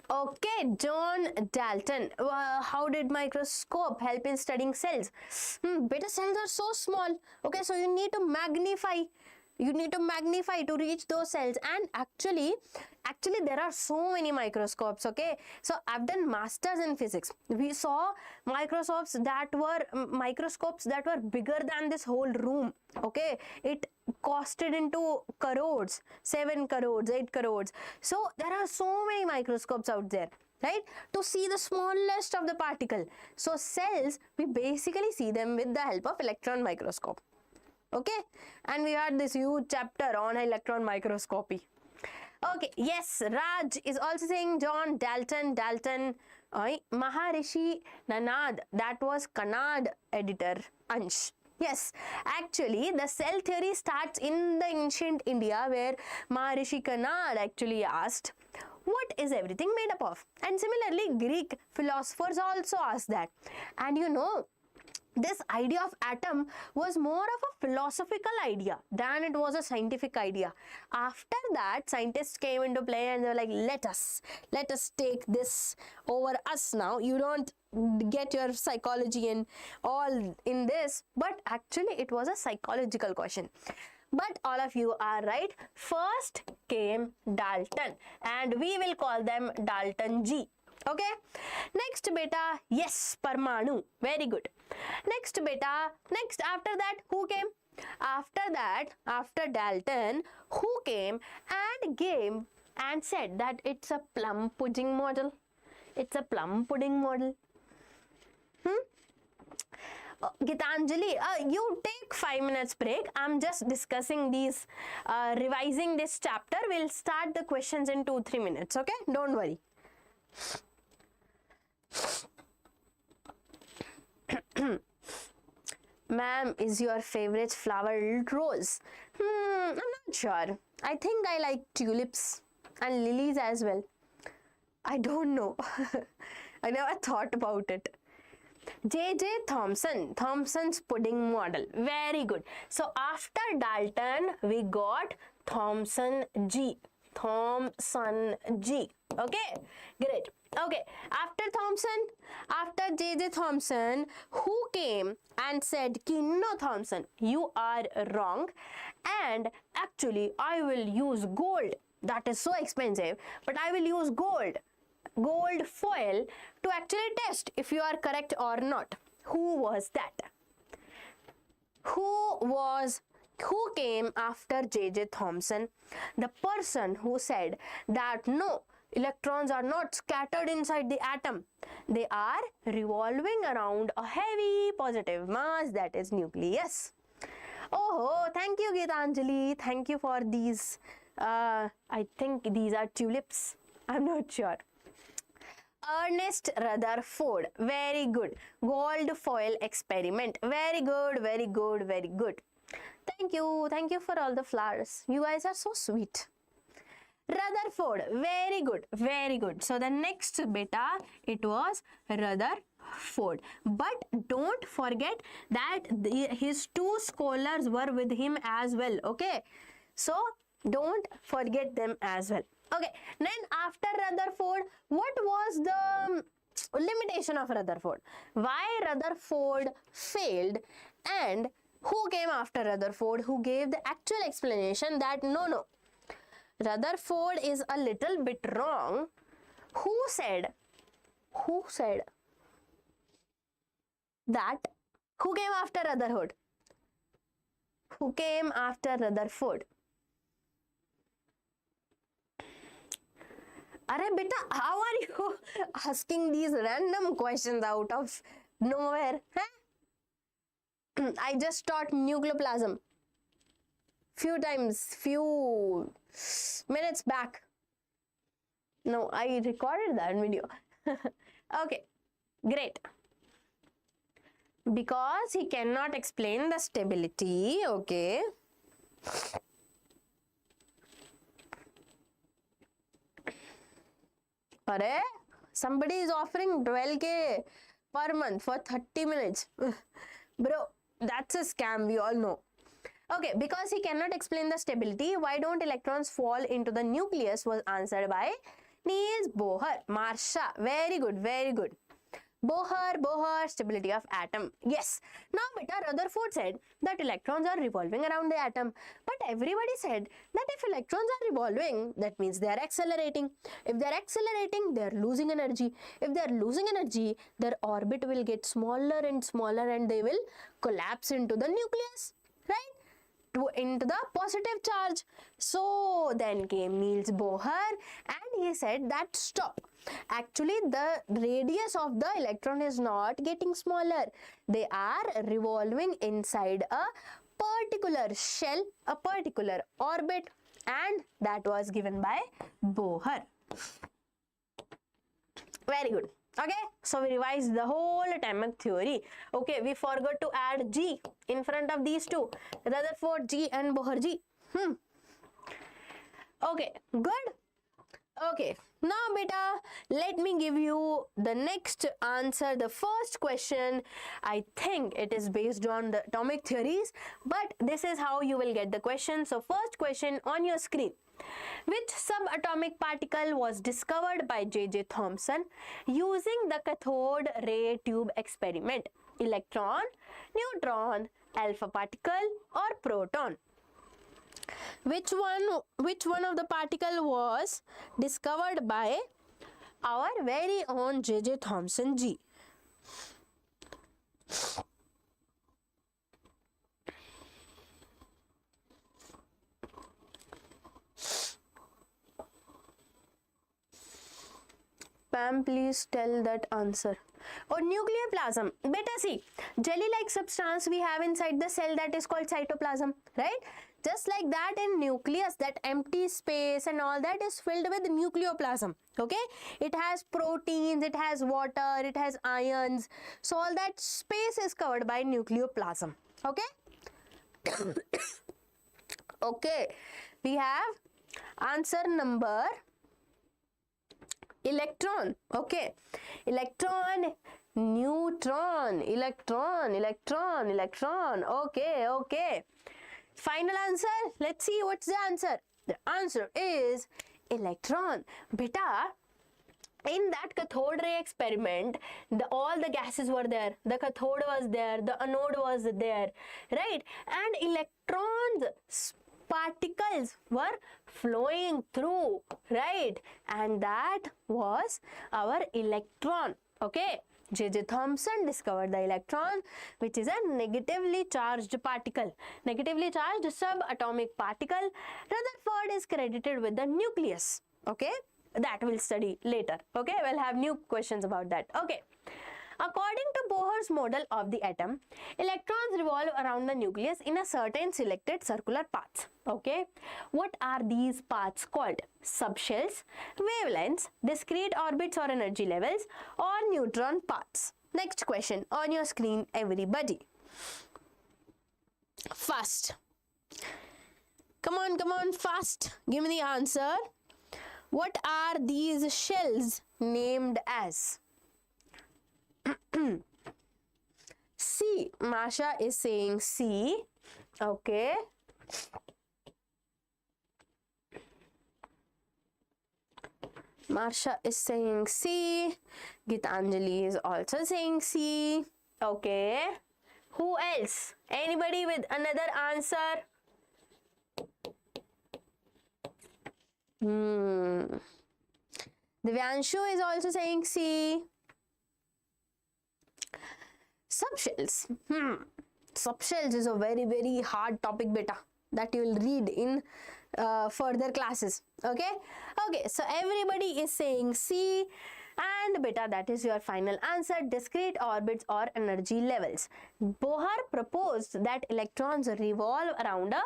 Okay, John Dalton. How did microscope help in studying cells? Beta cells are so small. Okay, so you need to magnify. You need to magnify to reach those cells, and actually there are so many microscopes. Okay, so I've done masters in physics. We saw microscopes that were bigger than this whole room. Okay, it costed into crores, 7 crores, 8 crores. So there are so many microscopes out there, right, to see the smallest of the particle. So cells, we basically see them with the help of electron microscope. Okay, and we had this huge chapter on electron microscopy. Okay, yes, Raj is also saying John Dalton. Maharishi Nanad, that was Kannad editor Ansh. Yes, actually the cell theory starts in the ancient India, where Maharishi Kannad actually asked, what is everything made up of? And similarly, Greek philosophers also asked that. And you know, this idea of atom was more of a philosophical idea than it was a scientific idea. After that, scientists came into play and they were like, let us take this over us now. You don't get your psychology and all in this, but actually it was a psychological question. But all of you are right. First came Dalton, and we will call them Dalton G. Okay, next beta, yes, Parmanu, very good. Next beta, next after that, who came? After Dalton, who came and gave and said that it's a plum pudding model? It's a plum pudding model. Gitanjali, you take 5 minutes break. I'm just discussing these, revising this chapter. We'll start the questions in 2-3 minutes, okay? Don't worry. Ma'am, is your favorite flower rose? I'm not sure. I think I like tulips and lilies as well. I don't know. I never thought about it. J.J. Thomson, Thomson's pudding model. Very good. So after Dalton, we got Thomson G. Thomson G. Okay, great. Okay, after Thomson, after J.J. Thomson, who came and said, no, Thomson, you are wrong, and actually I will use gold. That is so expensive, but I will use gold foil to actually test if you are correct or not. Who was that? Who came after J.J. Thomson? The person who said that no, electrons are not scattered inside the atom. They are revolving around a heavy positive mass, that is nucleus. Oh, thank you, Gitanjali. Thank you for these. I think these are tulips. I'm not sure. Ernest Rutherford, very good. Gold foil experiment, very good, very good, very good. Thank you for all the flowers. You guys are so sweet. Rutherford, very good, very good. So the next beta, it was Rutherford. But don't forget that his 2 scholars were with him as well. Okay, so don't forget them as well. Okay, then after Rutherford, what was the limitation of Rutherford? Why Rutherford failed, and who came after Rutherford, who gave the actual explanation that no, Rutherford is a little bit wrong. Who said that? Who came after Rutherford? Who came after Rutherford? Arey beta, how are you asking these random questions out of nowhere? Huh? I just taught nucleoplasm few minutes back. No, I recorded that video. Okay, great. Because he cannot explain the stability, okay. Arey, somebody is offering 12K per month for 30 minutes. Bro, that's a scam, we all know. Okay, because he cannot explain the stability, why don't electrons fall into the nucleus was answered by Niels Bohr. Marsha, very good, very good. Bohr, stability of atom. Yes. Now, beta, Rutherford said that electrons are revolving around the atom. But everybody said that if electrons are revolving, that means they are accelerating. If they are accelerating, they are losing energy. If they are losing energy, their orbit will get smaller and smaller and they will collapse into the nucleus, right? Into the positive charge. So then came Niels Bohr and he said that stop. Actually, the radius of the electron is not getting smaller. They are revolving inside a particular shell, a particular orbit, and that was given by Bohr. Very good. Okay, so we revised the whole atomic theory. Okay, we forgot to add G in front of these two, Rutherford G and Bohr G. Okay, good. Okay, now beta, let me give you the next answer. The first question, I think it is based on the atomic theories, but this is how you will get the question. So first question on your screen. Which subatomic particle was discovered by J.J. Thomson using the cathode ray tube experiment? Electron, neutron, alpha particle or proton? Which one of the particle was discovered by our very own J.J. Thomson G? Pam, please tell that answer. Or nuclear plasm. Beta, see, jelly-like substance we have inside the cell, that is called cytoplasm, right? Just like that in nucleus, that empty space and all that is filled with nucleoplasm, okay? It has proteins, it has water, it has ions. So all that space is covered by nucleoplasm, okay? Okay, we have answer number electron. Okay, electron, neutron, electron, electron, electron. Okay, okay. Final answer. Let's see what's the answer. The answer is electron. Beta, in that cathode ray experiment, all the gases were there. The cathode was there. The anode was there, right? And electrons, particles were flowing through, right? And that was our electron. Okay, J.J. Thomson discovered the electron, which is a negatively charged particle, negatively charged subatomic particle. Rutherford is credited with the nucleus. Okay, that we'll study later. Okay, we'll have new questions about that. Okay. According to Bohr's model of the atom, electrons revolve around the nucleus in a certain selected circular path. Okay, what are these paths called? Subshells, wavelengths, discrete orbits or energy levels, or neutron paths? Next question on your screen, everybody. Fast. Come on, fast. Give me the answer. What are these shells named as? C. Masha is saying C. Okay. Marsha is saying C. Gitanjali is also saying C. Okay. Who else? Anybody with another answer? Divyanshu is also saying C. Subshells. Subshells is a very, very hard topic, beta, that you will read in further classes. Okay. Okay. So everybody is saying C, and beta, that is your final answer. Discrete orbits or energy levels. Bohr proposed that electrons revolve around a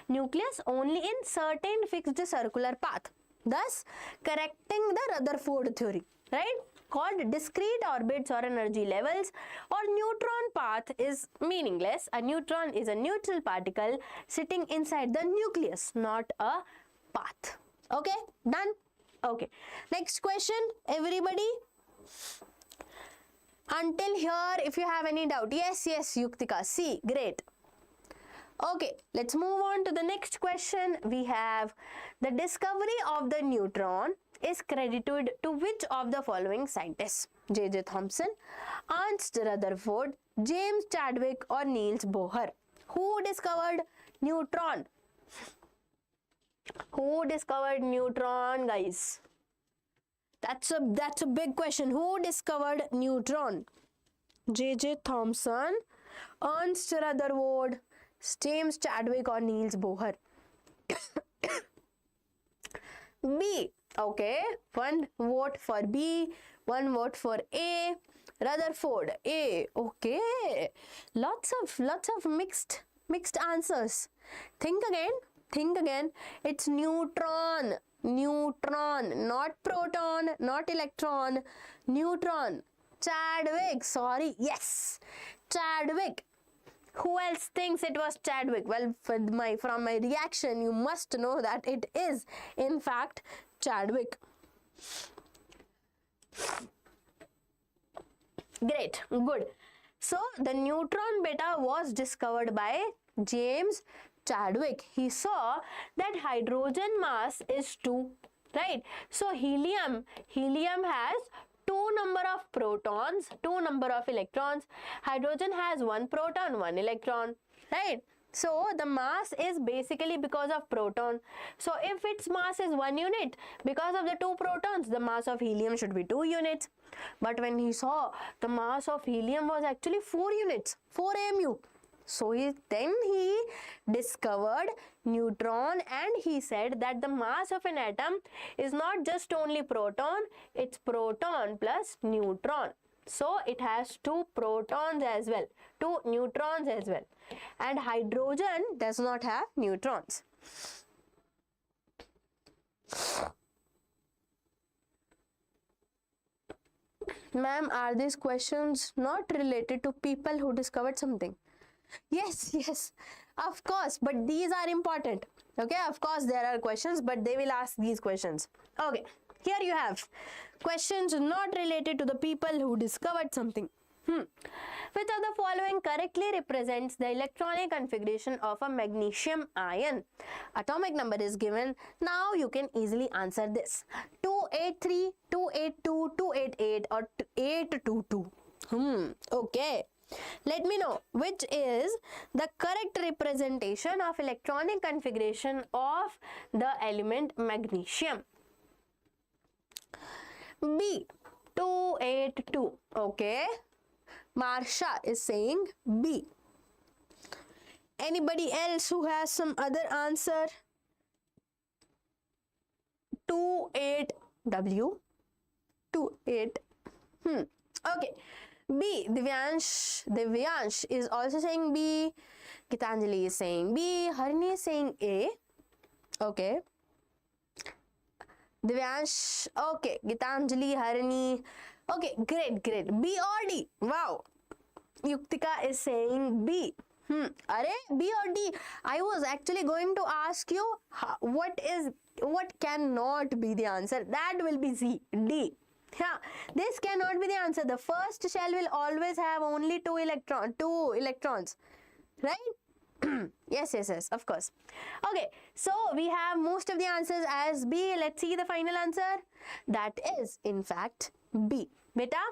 nucleus only in certain fixed circular path, thus correcting the Rutherford theory, right? Called discrete orbits or energy levels, or neutron path is meaningless. A neutron is a neutral particle sitting inside the nucleus, not a path. Okay, done. Okay, next question, everybody. Until here, if you have any doubt. Yes, Yuktika, C, great. Okay, let's move on to the next question. We have the discovery of the neutron is credited to which of the following scientists? J.J. Thomson, Ernst Rutherford, James Chadwick, or Niels Bohr? Who discovered neutron? Who discovered neutron, guys? That's a big question. Who discovered neutron? J.J. Thomson, Ernst Rutherford, James Chadwick, or Niels Bohr? B. Okay, one vote for B, one vote for A. Rutherford, A. Okay, lots of mixed answers. Think again. It's neutron, not proton, not electron. Neutron. Chadwick, sorry, yes, Chadwick. Who else thinks it was Chadwick? Well, from my reaction, you must know that it is, in fact, Chadwick. Great, good. So, the neutron beta was discovered by James Chadwick. He saw that hydrogen mass is 2, right? So, helium has 2 number of protons, 2 number of electrons. Hydrogen has 1 proton, 1 electron, right? So the mass is basically because of proton. So if its mass is 1 unit, because of the 2 protons, the mass of helium should be 2 units. But when he saw the mass of helium was actually 4 units, 4 AMU. So then he discovered neutron, and he said that the mass of an atom is not just only proton, it's proton plus neutron. So it has 2 protons as well, 2 neutrons as well. And hydrogen does not have neutrons. Ma'am, are these questions not related to people who discovered something? Yes, of course, but these are important. Okay, of course there are questions, but they will ask these questions. Okay, here you have questions not related to the people who discovered something. Which of the following correctly represents the electronic configuration of a magnesium ion? Atomic number is given. Now you can easily answer this. 283, 282, 288, or 822. Okay. Let me know which is the correct representation of electronic configuration of the element magnesium. B. 282. Okay. Marsha is saying B. Anybody else who has some other answer? 28W. 28. Okay. B. Divyansh is also saying B. Gitanjali is saying B. Harini is saying A. Okay. Divyansh. Okay. Gitanjali, Harini. Okay. Great. B or D? Wow. Yuktika is saying B. Are B or D? I was actually going to ask you what cannot be the answer. That will be C. D. Yeah, this cannot be the answer. The first shell will always have only 2 electrons, right? Yes, of course. Okay, so we have most of the answers as B. Let's see the final answer. That is, in fact, B. Beta,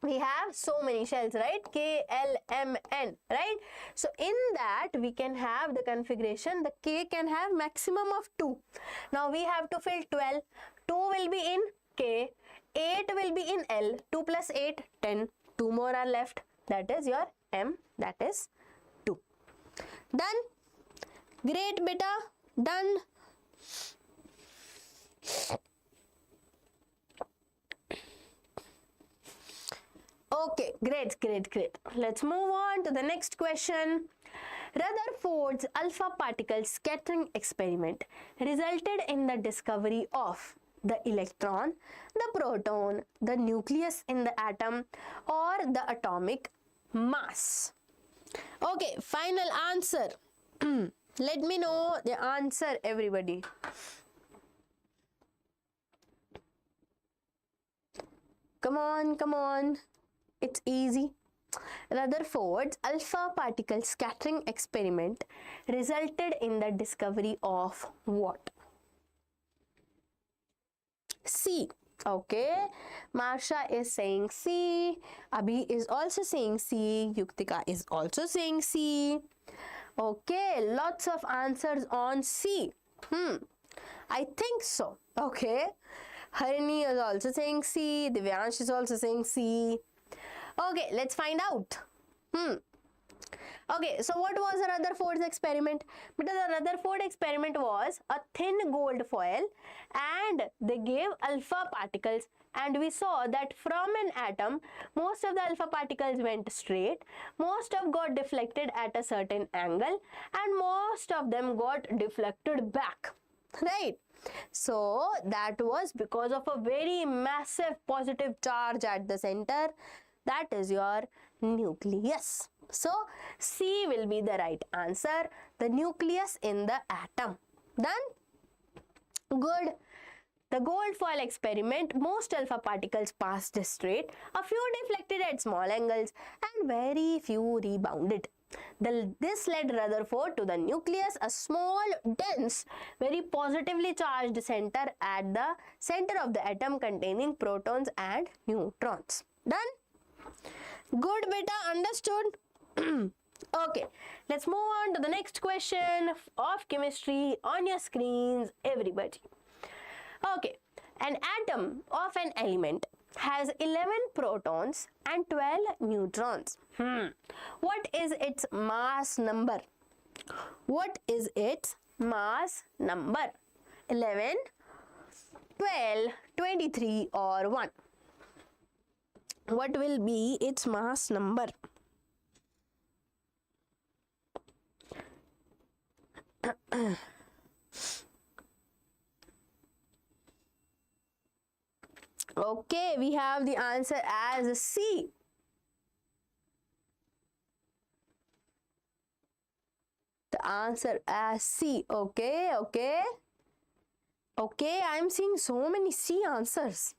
we have so many shells, right? K, L, M, N, right? So in that we can have the configuration. The K can have maximum of 2. Now we have to fill 12. 2 will be in K. 8 will be in L. 2 plus 8, 10. 2 more are left. That is your M. That is 2. Done. Great, beta. Done. Okay, great. Let's move on to the next question. Rutherford's alpha particle scattering experiment resulted in the discovery of the electron, the proton, the nucleus in the atom, or the atomic mass. Okay, final answer. Let me know the answer, everybody. Come on, come on. It's easy. Rutherford's alpha particle scattering experiment resulted in the discovery of what? C. Okay, Marsha is saying C, Abhi is also saying C, Yuktika is also saying C. Okay, lots of answers on C. I think so. Okay, Harini is also saying C, Divyansh is also saying C. Okay, let's find out. Okay, so what was the Rutherford's experiment? Because the Rutherford experiment was a thin gold foil and they gave alpha particles, and we saw that from an atom, most of the alpha particles went straight, most of got deflected at a certain angle, and most of them got deflected back, right? So that was because of a very massive positive charge at the center, that is your nucleus. So C will be the right answer, the nucleus in the atom. Done? Good. The gold foil experiment, most alpha particles passed straight, a few deflected at small angles, and very few rebounded. This led Rutherford to the nucleus, a small, dense, very positively charged center at the center of the atom containing protons and neutrons. Done? Good, beta, understood? Okay, let's move on to the next question of chemistry on your screens, everybody. Okay, an atom of an element has 11 protons and 12 neutrons. What is its mass number? What is its mass number? 11, 12, 23 or 1? What will be its mass number? Okay, we have the answer as C. The answer as C. Okay, okay. Okay, I'm seeing so many C answers.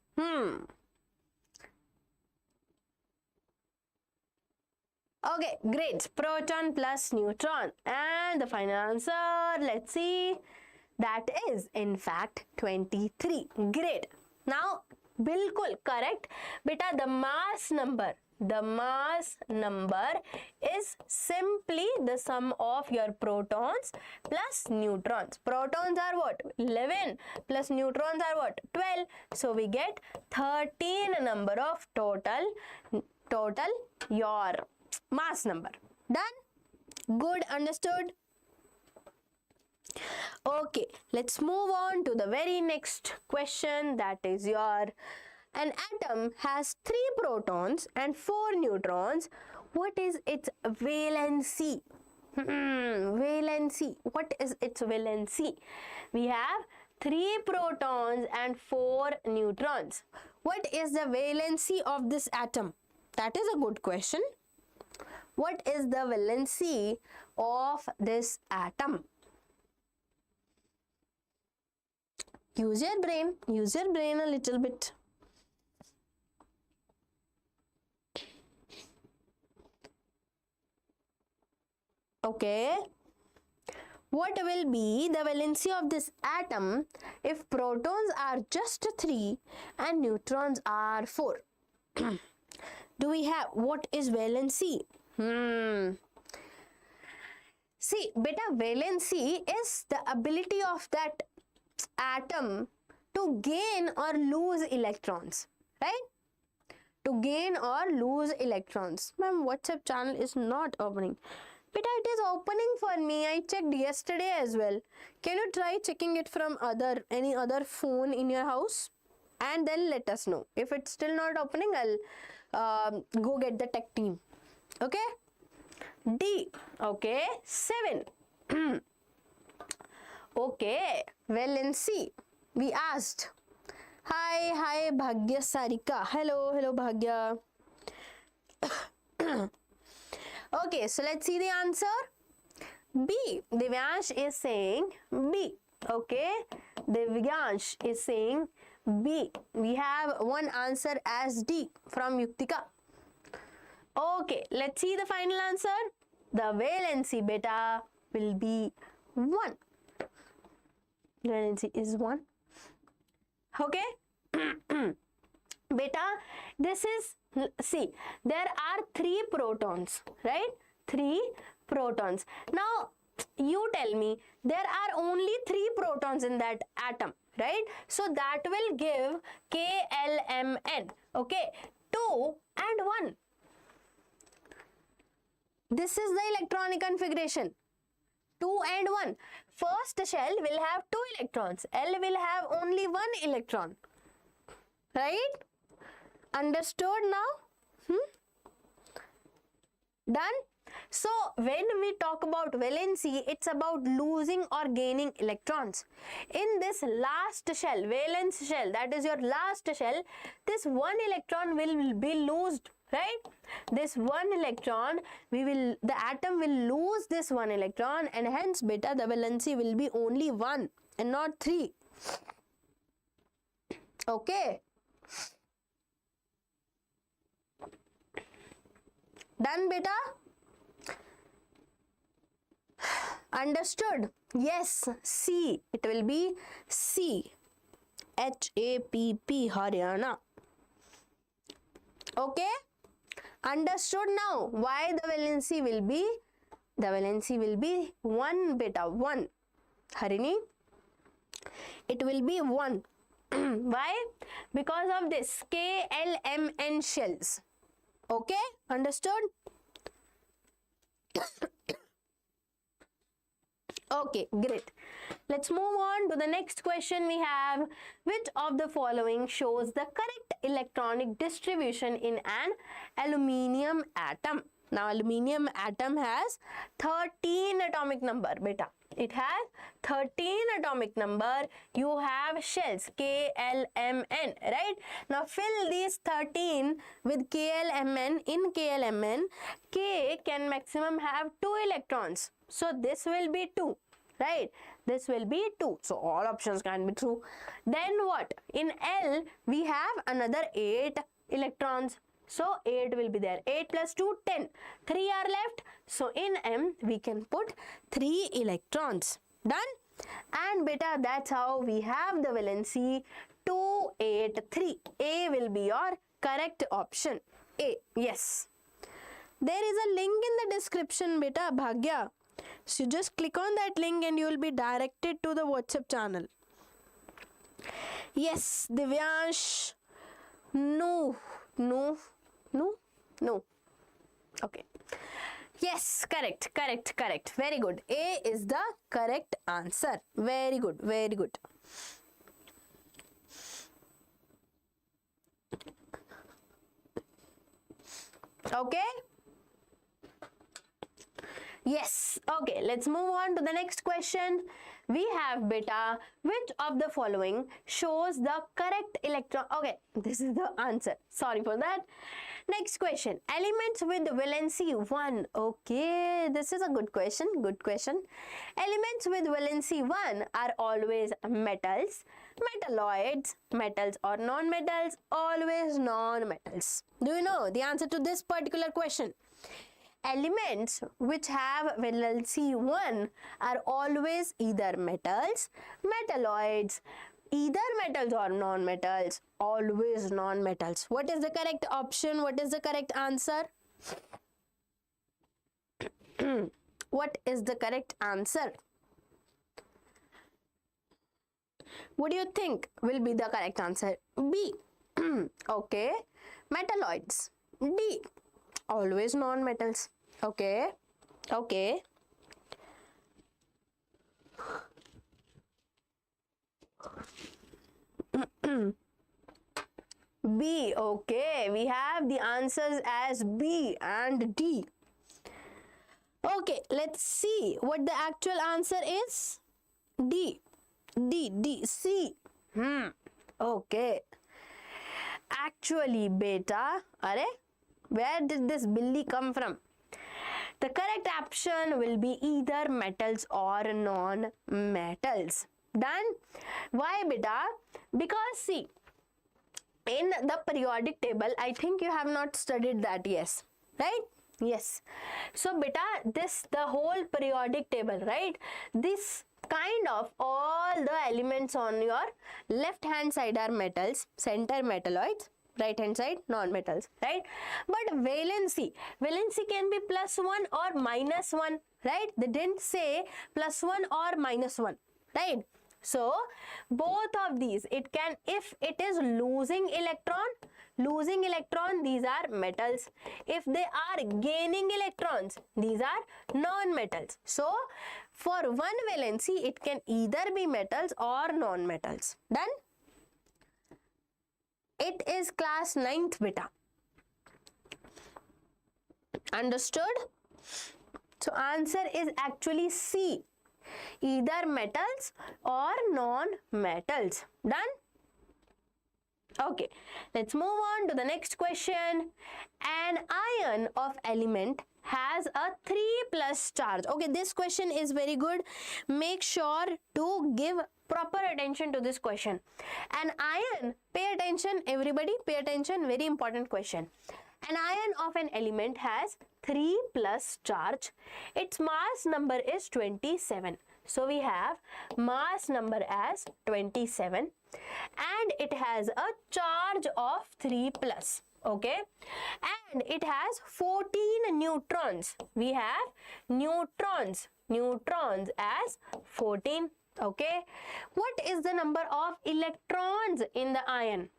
Okay, great. Proton plus neutron. And the final answer, let's see. That is, in fact, 23. Great. Now, bilkul correct. Beta, the mass number is simply the sum of your protons plus neutrons. Protons are what? 11 plus neutrons are what? 12. So we get 13 number of total your mass number. Done? Good, understood? Okay, let's move on to the very next question, that is your, an atom has 3 protons and 4 neutrons. What is its valency? Valency. What is its valency? We have 3 protons and 4 neutrons. What is the valency of this atom? That is a good question. What is the valency of this atom? Use your brain a little bit. Okay. What will be the valency of this atom if protons are just 3 and neutrons are 4? Do we have, what is valency? See, beta, valency is the ability of that atom to gain or lose electrons, right? To gain or lose electrons. Ma'am, WhatsApp channel is not opening. Beta, it is opening for me. I checked yesterday as well. Can you try checking it from any other phone in your house? And then let us know. If it's still not opening, I'll go get the tech team. Okay? D. Okay. 7. Okay. Valency. We asked. Hi, Bhagya Sarika. Hello, Bhagya. Okay, so let's see the answer. B. Divyansh is saying B. Okay. Divyansh is saying B. We have one answer as D from Yuktika. Okay, let's see the final answer. The valency beta will be 1. Valency is 1. Okay. Beta, this is, see, there are 3 protons, right? 3 protons. Now, you tell me, there are only 3 protons in that atom, right? So, that will give KLMN, okay? 2 and 1. This is the electronic configuration. 2 and 1. First shell will have 2 electrons. L will have only 1 electron. Right? Understood now? Done? So, when we talk about valency, it's about losing or gaining electrons. In this last shell, valence shell, that is your last shell, this 1 electron will be lost, right? This 1 electron, the atom will lose this 1 electron, and hence beta, the valency will be only 1 and not 3. Okay. Done, beta? Understood? Yes, C. It will be C. HAPP, Haryana. Okay? Understood now why the valency will be? The valency will be 1 beta, 1. Harini? It will be 1. Why? Because of this KLMN shells. Okay? Understood? Okay, great. Let's move on to the next question we have. Which of the following shows the correct electronic distribution in an aluminium atom? Now, aluminium atom has 13 atomic number, beta. It has 13 atomic number. You have shells, KLMN, right? Now, fill these 13 with KLMN. In KLMN, K can maximum have 2 electrons. So, this will be 2, right? This will be 2. So, all options can be true. Then what? In L, we have another 8 electrons. So, 8 will be there. 8 plus 2, 10. 3 are left. So, in M, we can put 3 electrons. Done? And beta, that's how we have the valency 283. A will be your correct option. A, yes. There is a link in the description, beta, Bhagya. So, just click on that link and you will be directed to the WhatsApp channel. Yes, Divyansh. No. Okay. Yes, correct. Very good. A is the correct answer. Very good. Okay. Yes. Okay, let's move on to the next question. We have beta, which of the following shows the correct electron? Okay, this is the answer. Sorry for that. Next question. Elements with valency 1. Okay, this is a good question. Elements with valency 1 are always metals, metalloids, metals or non-metals, always non-metals. Do you know the answer to this particular question? Elements which have valency 1 are always either metals, metalloids, either metals or non-metals, always non-metals. What is the correct option? What is the correct answer? What is the correct answer? What do you think will be the correct answer? B. Okay. Metalloids. D. Always non-metals. Okay. B. Okay. We have the answers as B and D. Okay. Let's see what the actual answer is. D. C. Okay. Actually, beta. Where did this Billy come from? The correct option will be either metals or non-metals. Done? Why beta? Because see, in the periodic table, I think you have not studied that, yes, right? Yes. So beta, this the whole periodic table, right? This kind of all the elements on your left hand side are metals, center metalloids, right hand side non-metals, right? But valency can be +1 or -1, right? They didn't say +1 or -1, right? So both of these, it can, if it is losing electron, these are metals. If they are gaining electrons, these are non-metals. So for one valency, it can either be metals or non-metals. Done? It is class 9th beta. Understood? So answer is actually C. Either metals or non-metals. Done? Okay, let's move on to the next question. An ion of element has a 3+ charge. Okay, this question is very good. Make sure to give proper attention to this question. An ion, pay attention, everybody, pay attention, very important question. An ion of an element has 3+ charge. Its mass number is 27. So we have mass number as 27 and it has a charge of 3+. Okay, and it has 14 neutrons. We have neutrons as 14. Okay, what is the number of electrons in the ion?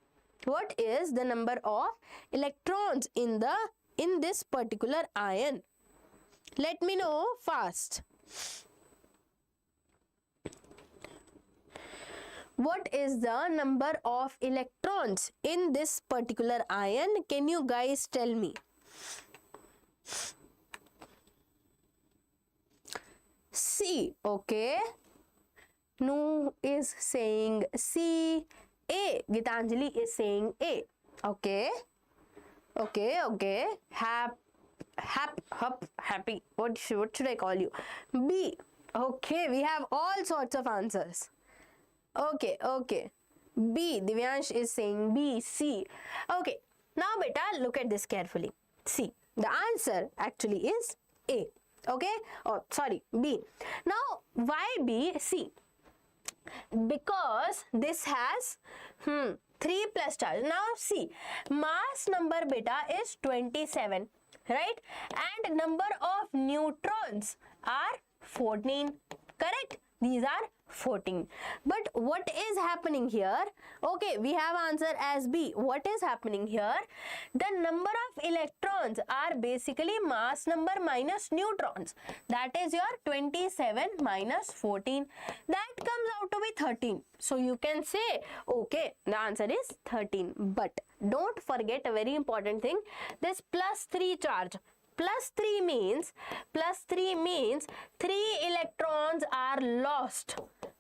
What is the number of electrons in this particular ion? Let me know fast. What is the number of electrons in this particular ion? Can you guys tell me? C. Okay. Nu is saying C. A. Gitanjali is saying A. Okay. Okay. Happy. What should I call you? B. Okay. We have all sorts of answers. Okay. B. Divyansh is saying B. C. Okay. Now beta, look at this carefully. C. The answer actually is A. Okay. Oh, sorry. B. Now, why B? C. Because this has 3+ charge. Now see, mass number beta is 27, right? And number of neutrons are 14. Correct? These are 14. But what is happening here? Okay, we have answer as B. What is happening here? The number of electrons are basically mass number minus neutrons. That is your 27 minus 14. That comes out to be 13. So you can say, okay, the answer is 13. But don't forget a very important thing. This +3 charge. +3 means 3 electrons are lost.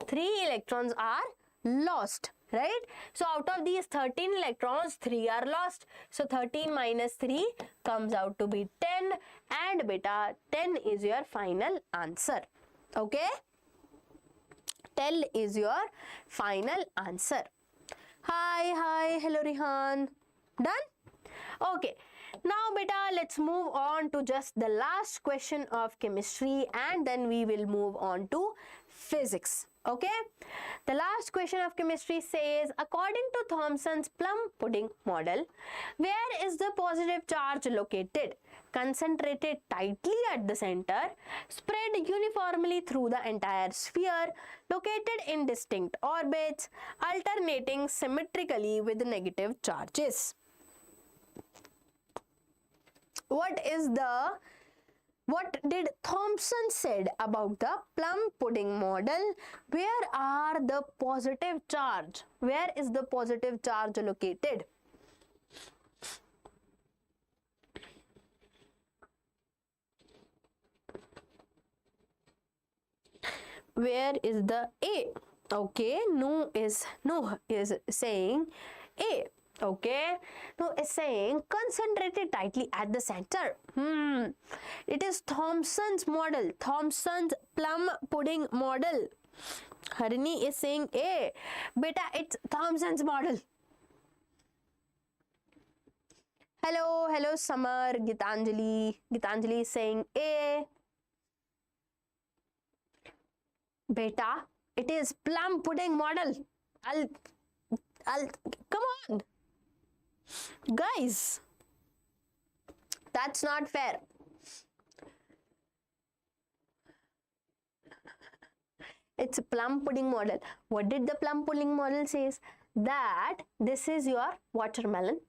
3 electrons are lost, right? So out of these 13 electrons, 3 are lost. So 13 minus 3 comes out to be 10, and beta 10 is your final answer. Okay? 10 is your final answer. Hi, hello Rihan. Done? Okay. Now beta, let's move on to just the last question of chemistry, and then we will move on to physics. Okay, the last question of chemistry says, according to Thomson's plum pudding model, where is the positive charge located? Concentrated tightly at the center, spread uniformly through the entire sphere, located in distinct orbits, alternating symmetrically with negative charges. What did Thomson said about the plum pudding model? Where are the positive charge? Where is the positive charge located? Where is the A? Okay, Nu is saying A. Okay, now it's saying concentrated tightly at the center. It is Thomson's model, Thomson's plum pudding model. Harini is saying A. Beta, it's Thomson's model. Hello, Samar. Gitanjali is saying A. Beta, it is plum pudding model. Come on. Guys, that's not fair. It's a plum pudding model. What did the plum pudding model says? That this is your watermelon.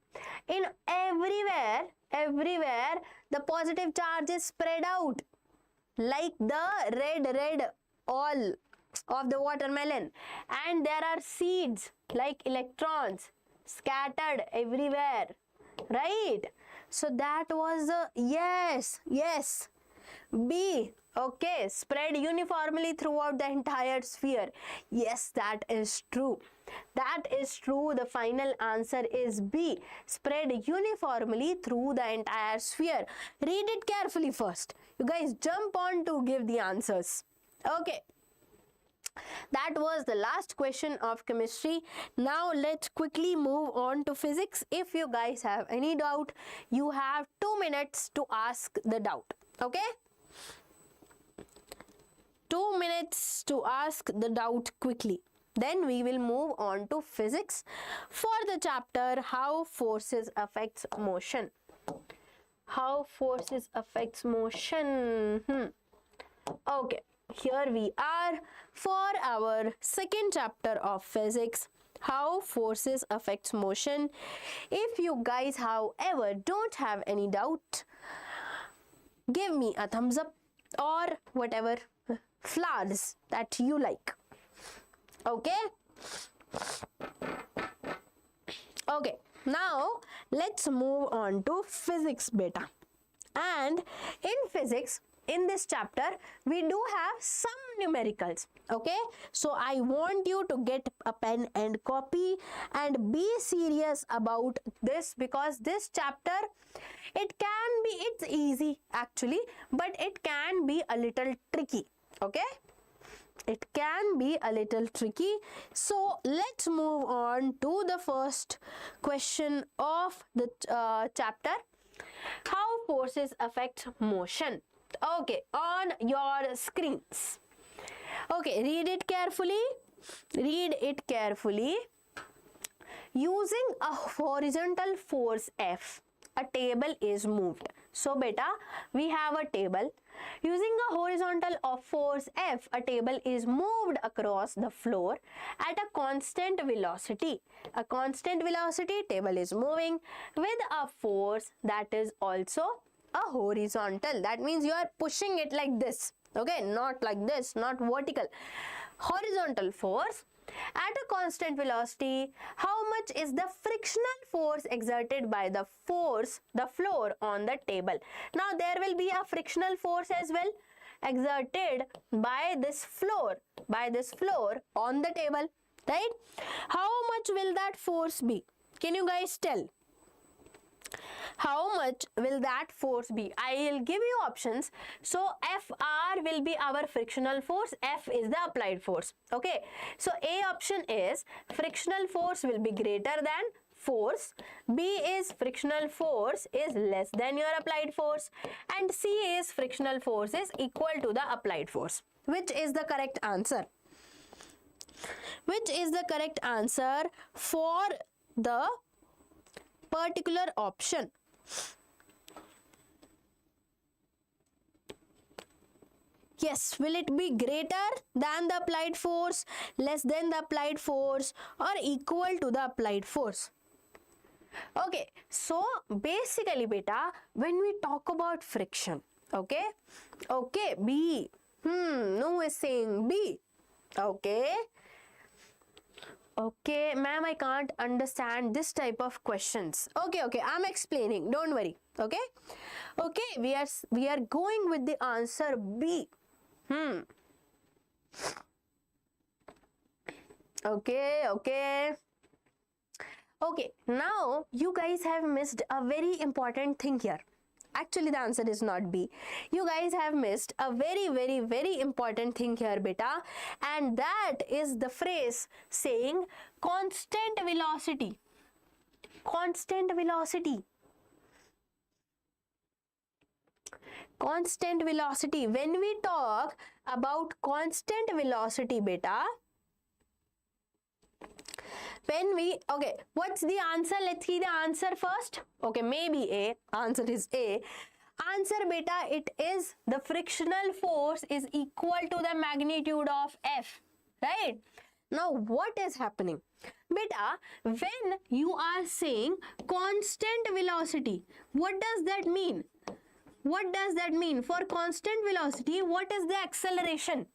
In everywhere, the positive charge is spread out like the red all of the watermelon, and there are seeds like electrons scattered everywhere, right? So that was a yes, B. Okay, spread uniformly throughout the entire sphere. Yes, that is true. That is true. The final answer is B. Spread uniformly through the entire sphere. Read it carefully first. You guys jump on to give the answers. Okay. That was the last question of chemistry. Now let's quickly move on to physics. If you guys have any doubt, you have 2 minutes to ask the doubt. Okay? 2 minutes to ask the doubt quickly. Then we will move on to physics for the chapter How Forces Affects Motion. How forces affects motion. Okay, here we are for our second chapter of physics, How Forces Affects Motion. If you guys, however, don't have any doubt, give me a thumbs up or whatever flowers that you like. Okay? Okay, now let's move on to physics beta. And in physics, in this chapter, we do have some numericals. Okay, so I want you to get a pen and copy and be serious about this, because this chapter, it's easy actually, but it can be a little tricky. Okay, it can be a little tricky. So let's move on to the first question of the chapter, How Forces Affect Motion. Okay, on your screens. Okay, read it carefully. Read it carefully. Using a horizontal force F, a table is moved. So beta, we have a table. Using a horizontal force F, a table is moved across the floor at a constant velocity. A constant velocity, table is moving with a force that is also a horizontal. That means you are pushing it like this. Okay, not like this, not vertical. Horizontal force at a constant velocity. How much is the frictional force exerted by the floor on the table? Now there will be a frictional force as well exerted by this floor on the table, right? How much will that force be? Can you guys tell? How much will that force be? I will give you options. So Fr will be our frictional force, F is the applied force. Okay, so A option is frictional force will be greater than force, B is frictional force is less than your applied force, and C is frictional force is equal to the applied force. Which is the correct answer? Which is the correct answer for the particular option? Yes, will it be greater than the applied force, less than the applied force, or equal to the applied force? Okay, so basically beta, when we talk about friction, okay, B, no is saying B, okay, ma'am, I can't understand this type of questions. Okay, I'm explaining, don't worry. Okay, we are going with the answer B. Okay, now you guys have missed a very important thing here. Actually, the answer is not B. You guys have missed a very, very, very important thing here, beta, and that is the phrase saying constant velocity. Constant velocity. Constant velocity. When we talk about constant velocity, beta, okay, what's the answer? Let's see the answer first. Okay, maybe A. Answer is A. Answer, beta, it is the frictional force is equal to the magnitude of F, right? Now, what is happening? Beta, when you are saying constant velocity, what does that mean? What does that mean? For constant velocity, what is the acceleration?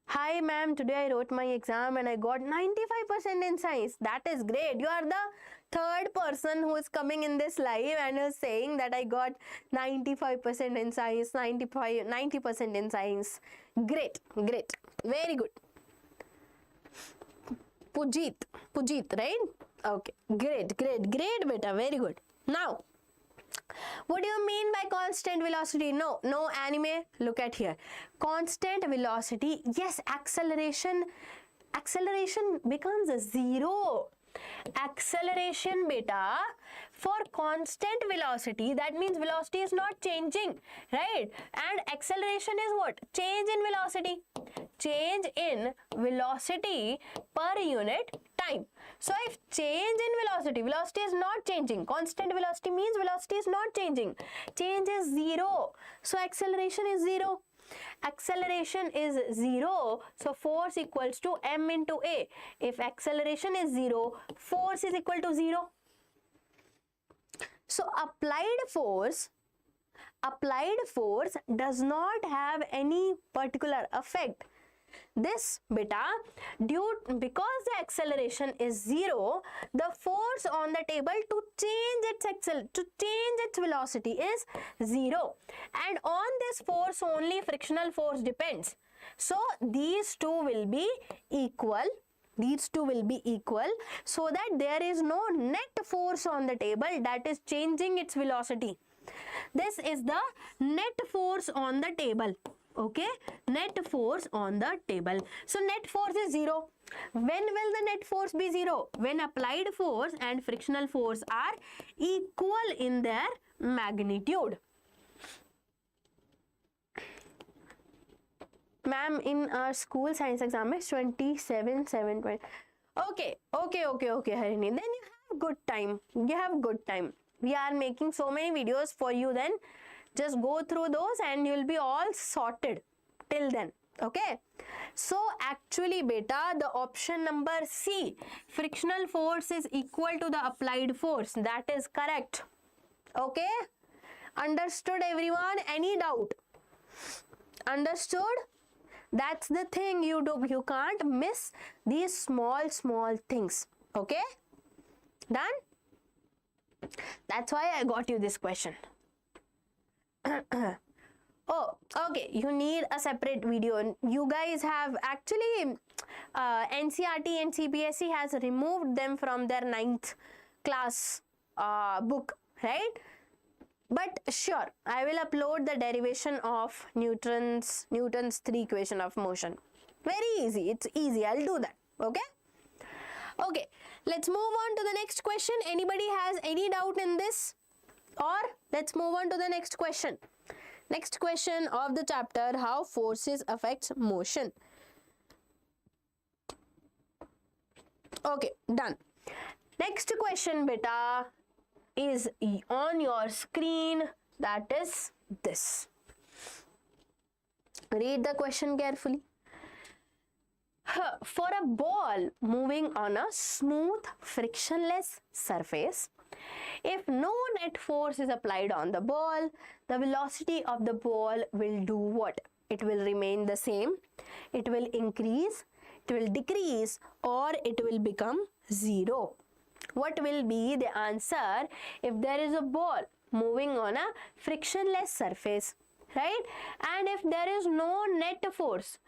Hi ma'am, today I wrote my exam and I got 95% in science. That is great. You are the third person who is coming in this live and is saying that I got 95% in science, 90% in science. Great, great. Very good. Pujit, right? Okay, great, beta, very good. Now, what do you mean by constant velocity? No anime. Look at here. Constant velocity. Yes, acceleration becomes 0. Acceleration, beta, for constant velocity, that means velocity is not changing, right? And acceleration is what? Change in velocity. Change in velocity per unit time. So if change in velocity is not changing. Constant velocity means velocity is not changing. Change is 0. So acceleration is 0. Acceleration is 0, so force equals to m into a. If acceleration is 0, force is equal to 0. So applied force does not have any particular effect. This, beta, because the acceleration is 0, the force on the table to change its velocity is 0, and on this force only frictional force depends. So these two will be equal. So that there is no net force on the table that is changing its velocity. This is the net force on the table. Okay, net force on the table. So net force is 0. When will the net force be 0? When applied force and frictional force are equal in their magnitude. Ma'am, in our school science exam is 27,720. Okay, Harini. Then you have good time. We are making so many videos for you then. Just go through those and you will be all sorted till then. Okay. So actually, beta, the option number C, frictional force is equal to the applied force. That is correct. Okay. Understood, everyone? Any doubt? Understood? That's the thing you do. You can't miss these small things. Okay. Done? That's why I got you this question. Oh, okay, you need a separate video. You guys have actually NCERT and CBSE has removed them from their 9th class book, right? But sure, I will upload the derivation of Newton's 3 equation of motion. Very easy. It's easy. I'll do that. Okay. Okay, let's move on to the next question. Anybody has any doubt in this? Or let's move on to the next question. Next question of the chapter, how forces affects motion. Okay, done. Next question, beta, is on your screen. That is this. Read the question carefully. For a ball moving on a smooth, frictionless surface, if no net force is applied on the ball, the velocity of the ball will do what? It will remain the same, it will increase, it will decrease, or it will become 0. What will be the answer if there is a ball moving on a frictionless surface, right? And if there is no net force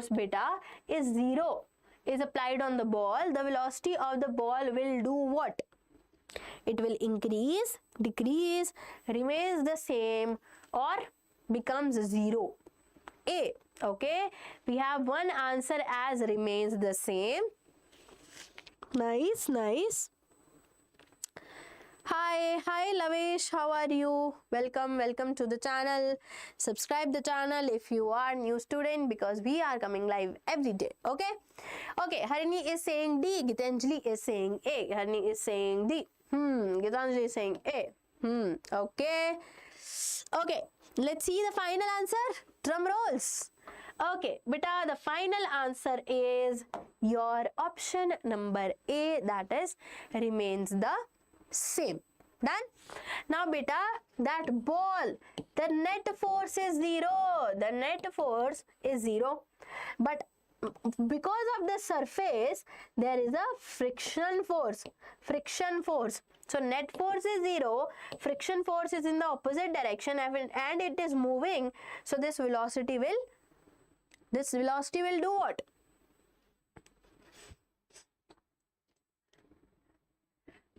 beta is 0 is applied on the ball, the velocity of the ball will do what? It will increase, decrease, remains the same, or becomes 0. A. Okay, we have one answer as remains the same. Nice, nice. Hi Lavesh, how are you? Welcome to the channel. Subscribe the channel if you are new student, because we are coming live every day. Okay, Harini is saying D, Gitanjali is saying A. Harini is saying D, Gitanjali is saying A. Okay, let's see the final answer. Drum rolls. Okay, beta, the final answer is your option number A, that is remains the same. Done. Now beta, that ball, the net force is 0. The net force is 0, but because of the surface there is a friction force. So net force is 0, friction force is in the opposite direction, and it is moving. So this velocity will do what?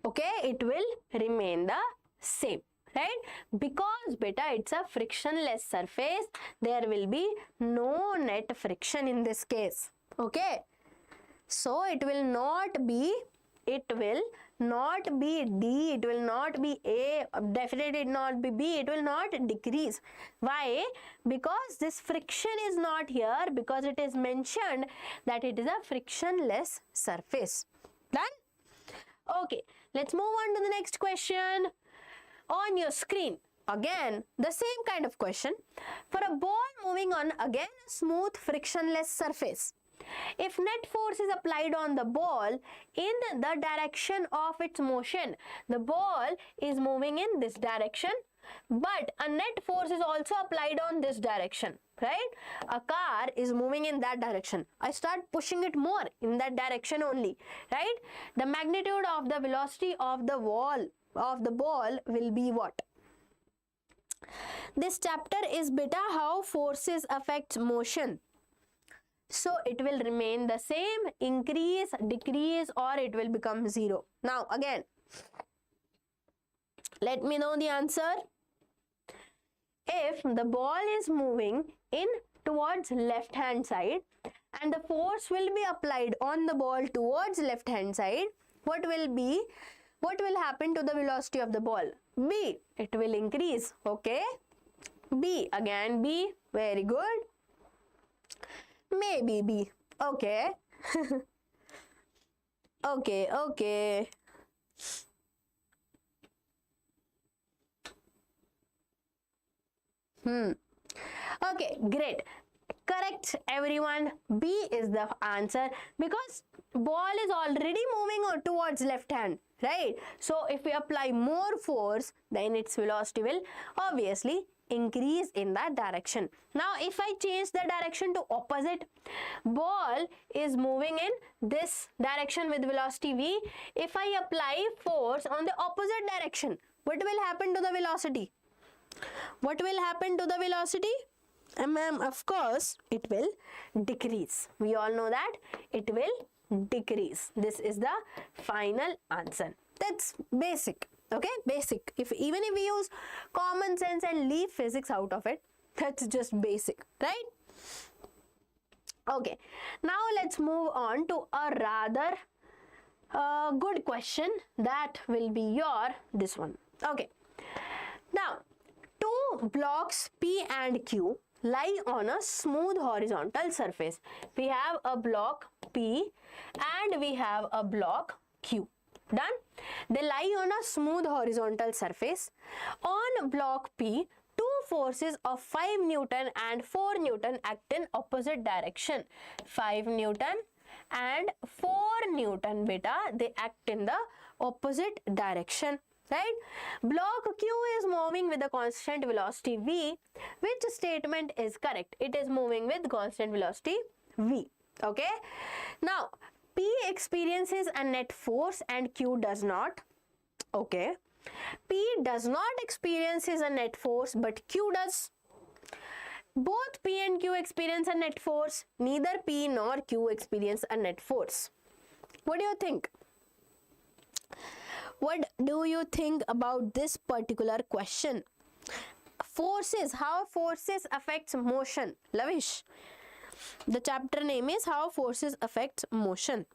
Okay, it will remain the same, right? Because beta, it's a frictionless surface, there will be no net friction in this case. Okay, so it will not be D, it will not be A, definitely not be B, it will not decrease. Why? Because this friction is not here, because it is mentioned that it is a frictionless surface. Done? Okay, let's move on to the next question. On your screen, again, the same kind of question. For a ball moving on, again, a smooth frictionless surface, if net force is applied on the ball in the direction of its motion, the ball is moving in this direction, but a net force is also applied on this direction, right? A car is moving in that direction. I start pushing it more in that direction only, right? The magnitude of the velocity of the ball will be what? This chapter is beta how forces affect motion. So it will remain the same, increase, decrease, or it will become 0. Now again, let me know the answer. If the ball is moving in towards left hand side and the force will be applied on the ball towards left hand side, what will happen to the velocity of the ball? B, it will increase. Okay, B, again B, very good. Maybe B. Okay. Okay. Okay, great. Correct, everyone. B is the answer, because ball is already moving towards left hand, right? So if we apply more force, then its velocity will obviously increase in that direction. Now if I change the direction to opposite, ball is moving in this direction with velocity v. If I apply force on the opposite direction, what will happen to the velocity? What will happen to the velocity? Ma'am, of course, it will decrease. We all know that it will decrease. This is the final answer. That's basic. Okay, basic. Even if we use common sense and leave physics out of it, that's just basic, right? Okay, now let's move on to a rather good question. That will be this one. Okay, now two blocks P and Q lie on a smooth horizontal surface. We have a block P and we have a block Q. Done? They lie on a smooth horizontal surface. On block P, two forces of 5 Newton and 4 Newton act in opposite direction. 5 Newton and 4 Newton beta, they act in the opposite direction. Right? Block Q is moving with a constant velocity v. Which statement is correct? It is moving with constant velocity v. Okay. Now, P experiences a net force and Q does not. Okay. P does not experiences a net force, but Q does. Both P and Q experience a net force. Neither P nor Q experience a net force. What do you think? What do you think about this particular question? Forces, how forces affects motion. Lavish, the chapter name is How Forces Affects Motion.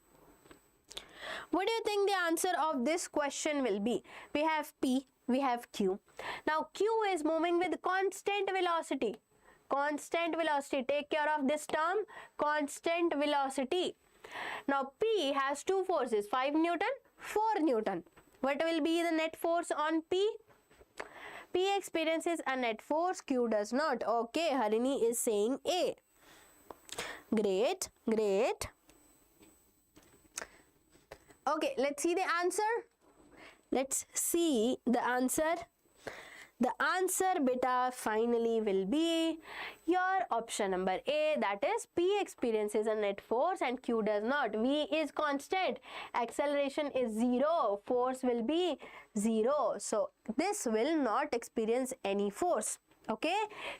What do you think the answer of this question will be? We have P, we have Q. Now Q is moving with constant velocity. Constant velocity. Take care of this term. Constant velocity. Now P has two forces, 5 Newton, 4 Newton. What will be the net force on P? P experiences a net force, Q does not. Okay, Harini is saying A. Great, great. Okay, let's see the answer. Let's see the answer. The answer, beta, finally will be your option number A, that is P experiences a net force and Q does not. V is constant, acceleration is 0, force will be 0. So this will not experience any force. Okay,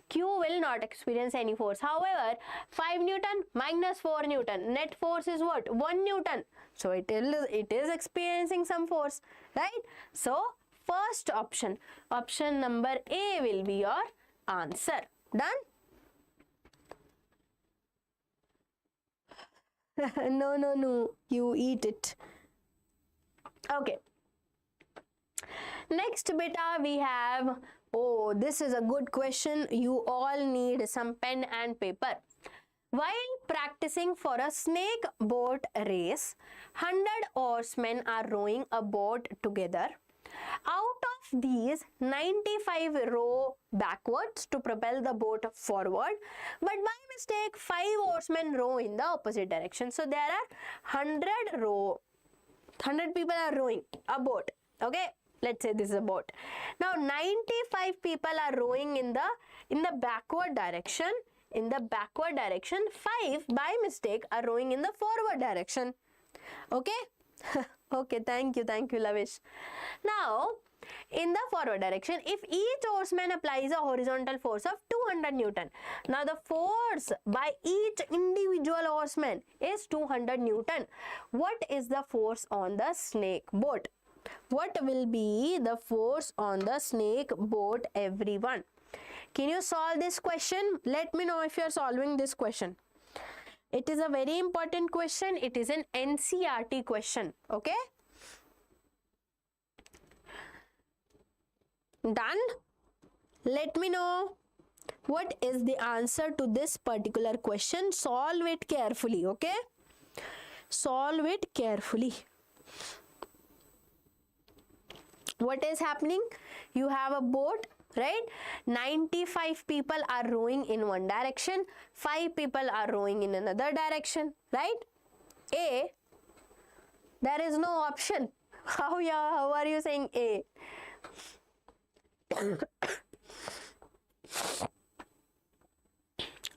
Q will not experience any force. However, 5 Newton minus 4 Newton, net force is what? 1 Newton. So it is experiencing some force, right? So first option, option number A will be your answer. Done? No, you eat it. Okay. Next beta we have, oh, this is a good question. You all need some pen and paper. While practicing for a snake boat race, 100 oarsmen are rowing a boat together. Out of these, 95 row backwards to propel the boat forward, but by mistake 5 oarsmen row in the opposite direction. So there are 100 people are rowing a boat. Okay, let's say this is a boat. Now 95 people are rowing in the backward direction. In the backward direction, 5 by mistake are rowing in the forward direction. Okay. Okay, thank you, Lavish. Now, in the forward direction, if each oarsman applies a horizontal force of 200 Newton, now the force by each individual oarsman is 200 Newton. What is the force on the snake boat? What will be the force on the snake boat, everyone? Can you solve this question? Let me know if you are solving this question. It is a very important question. It is an NCERT question. Okay? Done? Let me know what is the answer to this particular question. Solve it carefully. Okay? Solve it carefully. What is happening? You have a boat, right? 95 people are rowing in one direction, 5 people are rowing in another direction, right? A, there is no option. How are you saying A?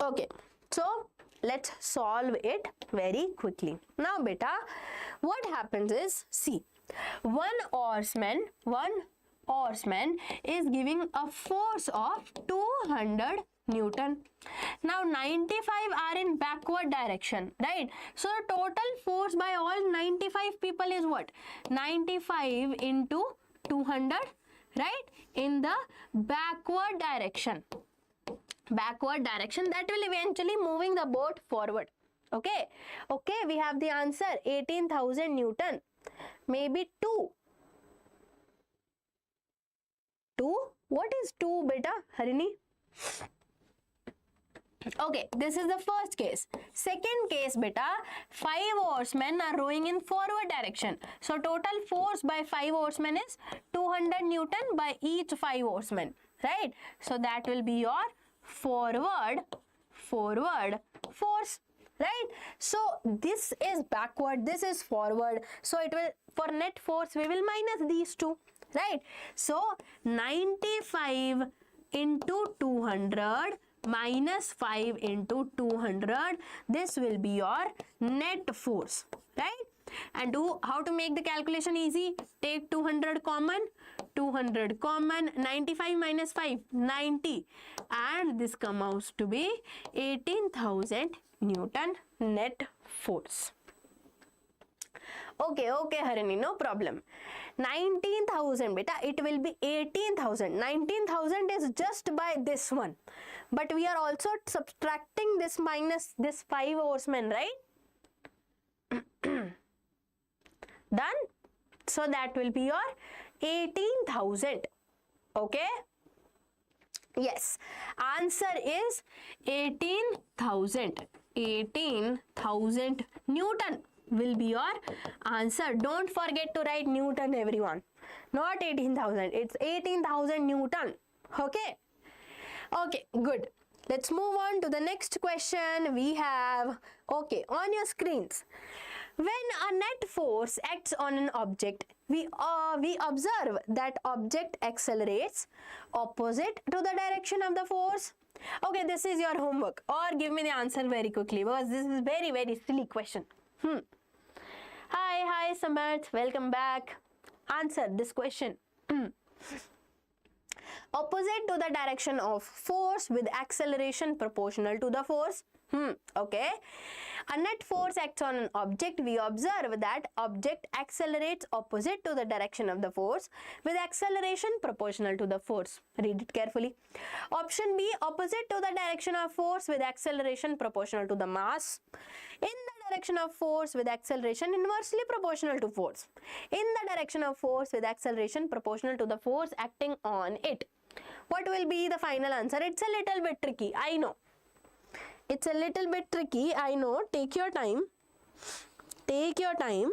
Okay, so let's solve it very quickly. Now beta, what happens is, see, one oarsman is giving a force of 200 Newton. Now 95 are in backward direction, right? So the total force by all 95 people is what? 95 into 200, right? In the backward direction. Backward direction, that will eventually moving the boat forward. Okay, we have the answer, 18,000 Newton. Maybe 2. What is 2 beta, Harini? Okay, this is the first case. Second case beta, 5 oarsmen are rowing in forward direction. So total force by 5 oarsmen is 200 Newton by each 5 oarsmen, right? So that will be your forward force, right? So this is backward, this is forward. So it will, for net force, we will minus these two, right? So 95 into 200 minus 5 into 200, this will be your net force, right? And how to make the calculation easy? Take 200 common, 95 minus 5, 90, and this comes out to be 18,000 Newton net force. Okay, okay, Harini, no problem. 19,000, beta, it will be 18,000. 19,000 is just by this one. But we are also subtracting this minus this 5 horsemen, right? Done? So that will be your 18,000. Okay? Yes. Answer is 18,000. 18,000 Newton will be your answer. Don't forget to write Newton, everyone. Not 18,000. It's 18,000 Newton. Okay? Okay, good. Let's move on to the next question we have. Okay, on your screens. When a net force acts on an object, we observe that object accelerates opposite to the direction of the force. Okay, this is your homework. Or give me the answer very quickly because this is very, very silly question. Hi, Samarth. Welcome back. Answer this question. Opposite to the direction of force with acceleration proportional to the force. Okay. A net force acts on an object. We observe that object accelerates opposite to the direction of the force with acceleration proportional to the force. Read it carefully. Option B, opposite to the direction of force with acceleration proportional to the mass. In the direction of force with acceleration inversely proportional to force. In the direction of force with acceleration proportional to the force acting on it. What will be the final answer? It's a little bit tricky, I know. It's a little bit tricky, I know. Take your time. Take your time.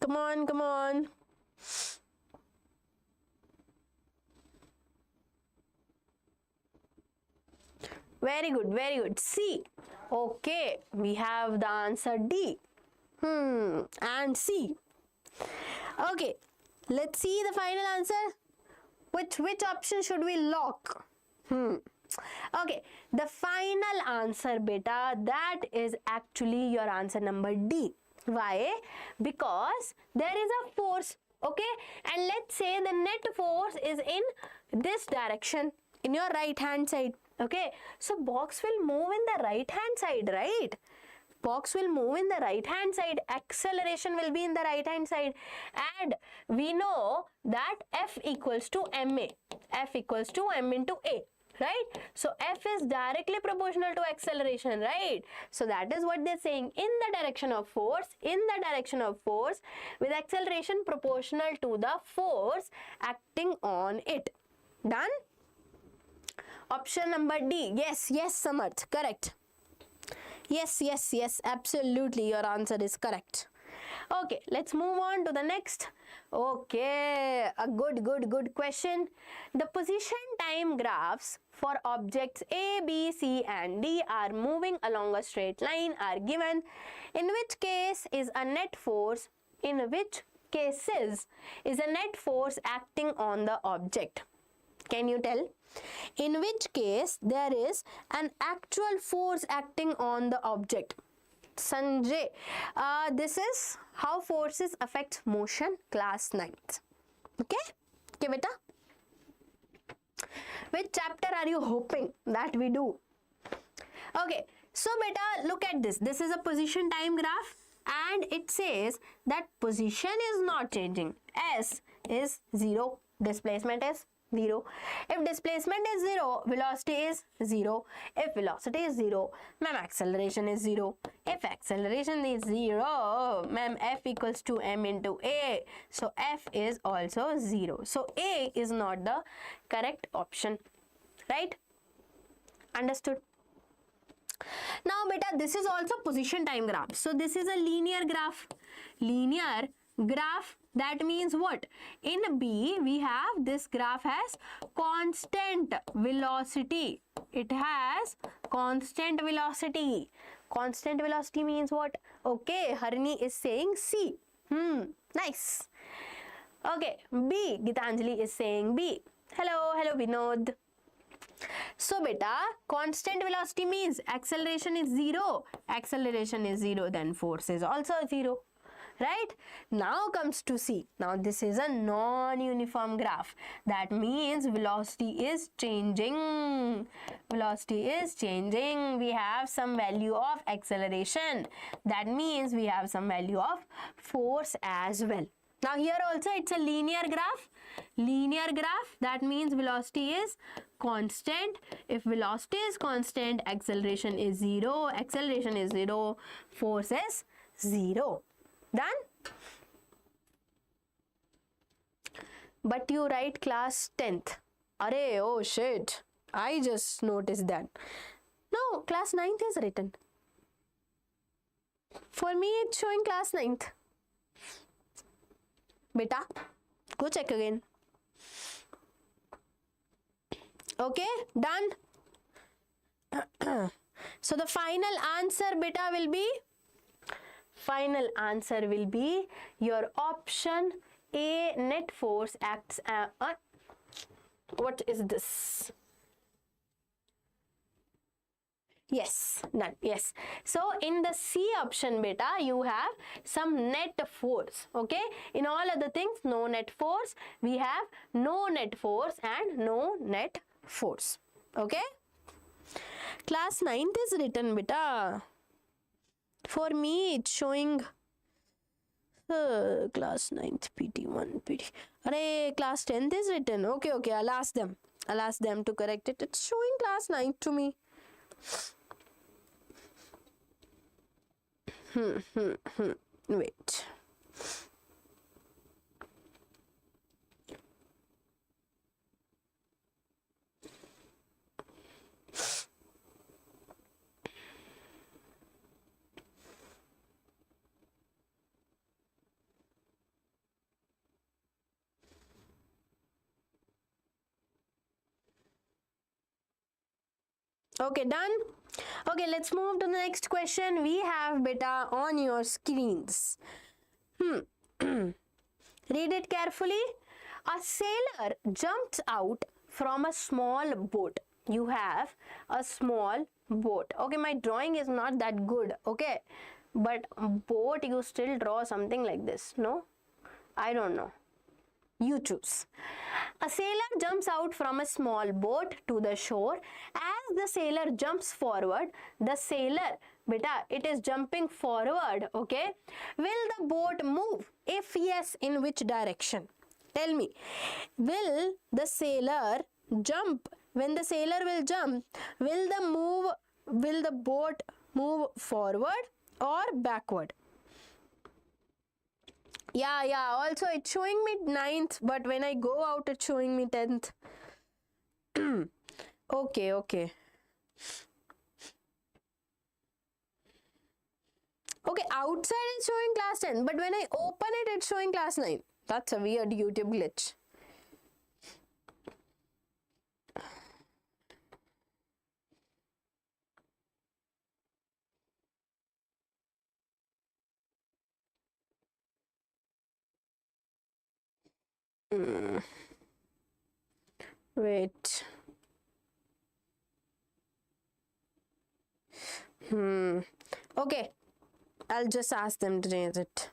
Come on, come on. Very good, very good. C. Okay, we have the answer D. And C. Okay, let's see the final answer. Which option should we lock? Okay, the final answer, beta, that is actually your answer number D. Why? Because there is a force, okay? And let's say the net force is in this direction, in your right hand side. Okay, so box will move in the right hand side, right? Box will move in the right hand side. Acceleration will be in the right hand side. And we know that F equals to MA. F equals to M into A, right? So F is directly proportional to acceleration, right? So that is what they're saying. In the direction of force, with acceleration proportional to the force acting on it. Done? Option number D. Yes, Samarth. Correct. Yes. Absolutely. Your answer is correct. Okay, let's move on to the next. Okay, a good question. The position time graphs for objects A, B, C and D are moving along a straight line are given. In which case is a net force? In which cases is a net force acting on the object? Can you tell? In which case there is an actual force acting on the object? Sanjay, this is how forces affect motion, class 9th. Okay, beta. Which chapter are you hoping that we do? Okay, so beta, look at this. This is a position time graph and it says that position is not changing. S is 0, displacement is 0. If displacement is 0, velocity is 0. If velocity is 0, ma'am, acceleration is 0. If acceleration is 0, ma'am, F equals to M into A. So F is also 0. So A is not the correct option. Right? Understood? Now, beta, this is also position time graph. So this is a linear graph. Linear graph, that means what? In B, we have this graph has constant velocity. It has constant velocity. Constant velocity means what? Okay, Harini is saying C. Nice. Okay, B, Gitanjali is saying B. Hello, Vinod. So, beta, constant velocity means acceleration is 0. Acceleration is 0, then force is also 0. right? Now comes to C. Now this is a non-uniform graph. That means velocity is changing. Velocity is changing. We have some value of acceleration. That means we have some value of force as well. Now here also it's a linear graph. Linear graph, that means velocity is constant. If velocity is constant, acceleration is 0. Acceleration is 0. Force is 0. Done? But you write class 10th. Array, oh shit. I just noticed that. No, class 9th is written. For me, it's showing class 9th. Beta, go check again. Okay, done. So the final answer, beta, will be your option A. Net force acts what is this? Yes, done. Yes. So in the C option, beta, you have some net force. Okay. In all other things, no net force. We have no net force and no net force. Okay. Class 9th is written, beta. For me, it's showing class 9th, PT-1, PT. Array, class 10th is written. Okay, okay. I'll ask them. To correct it. It's showing class 9th to me. Wait. Okay, done. Okay, let's move to the next question. We have beta on your screens. Read it carefully. A sailor jumps out from a small boat. You have a small boat. Okay, my drawing is not that good. Okay, but boat, you still draw something like this. No, I don't know. You choose. A sailor jumps out from a small boat to the shore. As the sailor jumps forward, the sailor, beta, it is jumping forward, okay? Will the boat move? If yes, in which direction? Tell me. Will the sailor jump? When the sailor will jump, will the boat move forward or backward? Yeah, also it's showing me 9th, but when I go out it's showing me 10th. Okay. Okay, outside it's showing class 10, but when I open it, it's showing class 9. That's a weird YouTube glitch. Wait. Okay, I'll just ask them to change it.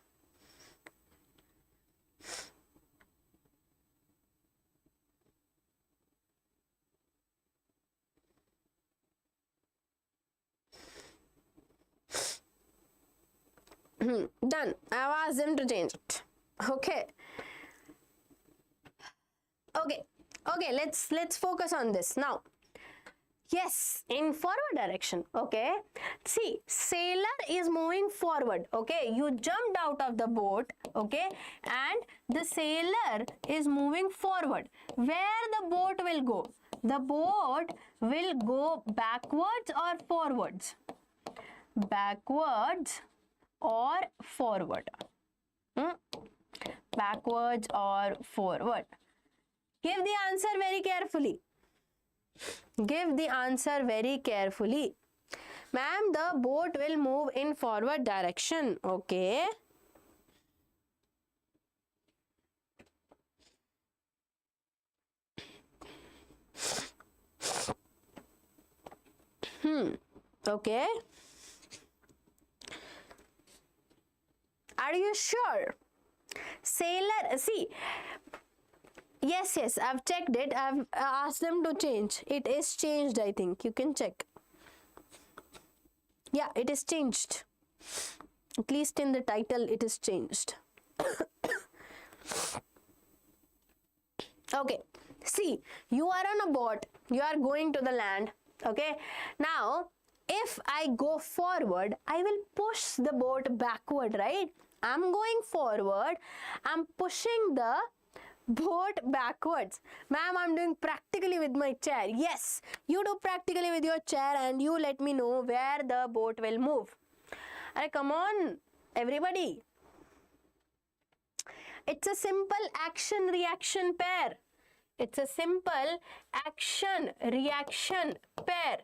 Done. I've asked them to change it. Okay. Okay, let's focus on this now. Yes, in forward direction. Okay, see, sailor is moving forward. Okay, you jumped out of the boat. Okay, and the sailor is moving forward. Where the boat will go? The boat will go backwards or forwards? Backwards or forward? Backwards or forward? Give the answer very carefully. Give the answer very carefully. Ma'am, the boat will move in forward direction. Okay. Okay. Are you sure? Sailor, see, yes, I've checked it. I've asked them to change. It is changed, I think. You can check. Yeah, it is changed. At least in the title, it is changed. Okay, see, you are on a boat. You are going to the land. Okay, now, if I go forward, I will push the boat backward, right? I'm going forward. I'm pushing the boat backwards. Ma'am, I'm doing practically with my chair. Yes, you do practically with your chair and you let me know where the boat will move. Hey, come on, everybody. It's a simple action-reaction pair. It's a simple action-reaction pair.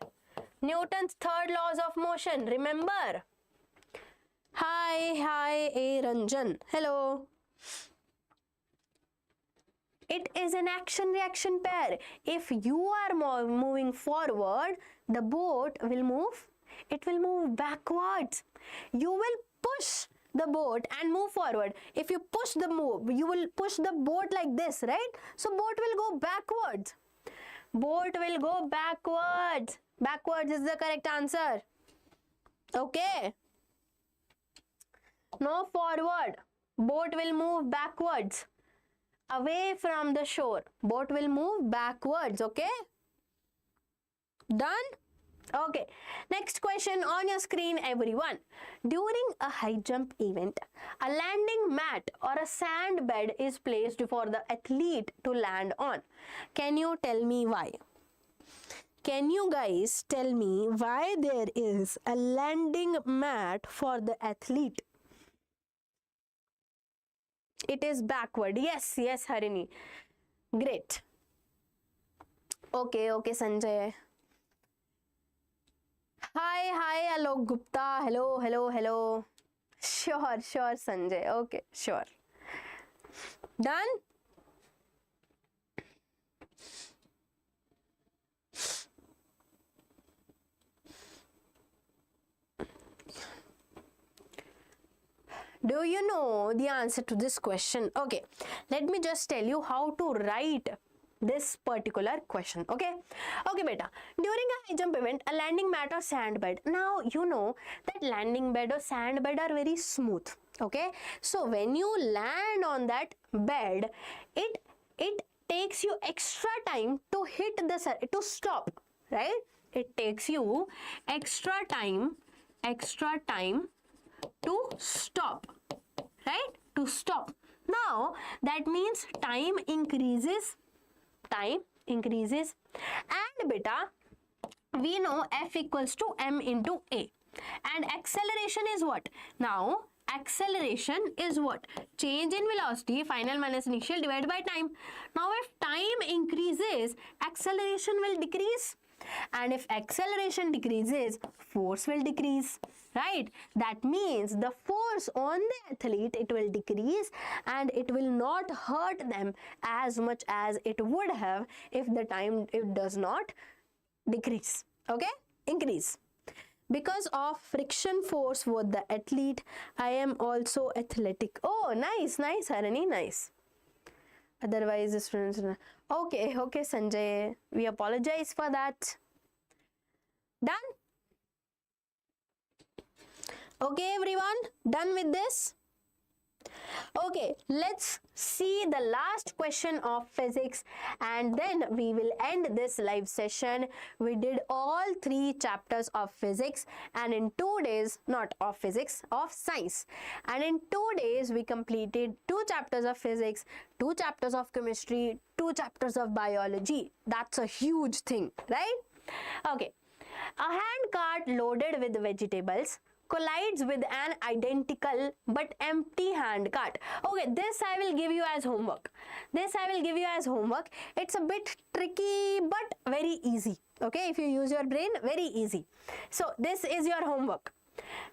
Newton's third laws of motion. Remember? Hi, A. Ranjan. Hello. It is an action-reaction pair. If you are moving forward, the boat will move. It will move backwards. You will push the boat and move forward. If you push the move, you will push the boat like this, right? So boat will go backwards. Boat will go backwards. Backwards is the correct answer. Okay. No forward. Boat will move backwards. Away from the shore. Boat will move backwards. Okay. Done? Okay. Next question on your screen, everyone. During a high jump event, a landing mat or a sand bed is placed for the athlete to land on. Can you tell me why? Can you guys tell me why there is a landing mat for the athlete? It is backward. Yes, Harini. Great. Okay, Sanjay. Hi, Alok Gupta. Hello. Sure, Sanjay. Okay, sure. Done? Do you know the answer to this question? Okay, let me just tell you how to write this particular question. Okay, beta. During a high jump event, a landing mat or sand bed. Now, you know that landing bed or sand bed are very smooth. Okay, so when you land on that bed, it takes you extra time to hit the to stop, right? It takes you extra time to stop, right? To stop. Now that means time increases, and beta, we know F equals to m into a, and acceleration is what? Now acceleration is what? Change in velocity, final minus initial, divided by time. Now if time increases, acceleration will decrease, and if acceleration decreases, force will decrease, right? That means the force on the athlete, it will decrease, and it will not hurt them as much as it would have if the time it does not decrease. Okay, increase. Because of friction force with the athlete, I am also athletic. Oh, nice, Harini, nice. Otherwise, the students. Okay, Sanjay. We apologize for that. Done? Okay, everyone. Done with this? Okay, let's see the last question of physics and then we will end this live session. We did all 3 chapters of physics, and in 2 days, not of physics, of science. And in 2 days, we completed 2 chapters of physics, 2 chapters of chemistry, 2 chapters of biology. That's a huge thing, right? Okay. A hand cart loaded with vegetables collides with an identical but empty hand cart. Okay, this I will give you as homework. It's a bit tricky but very easy. Okay, if you use your brain, very easy. So this is your homework.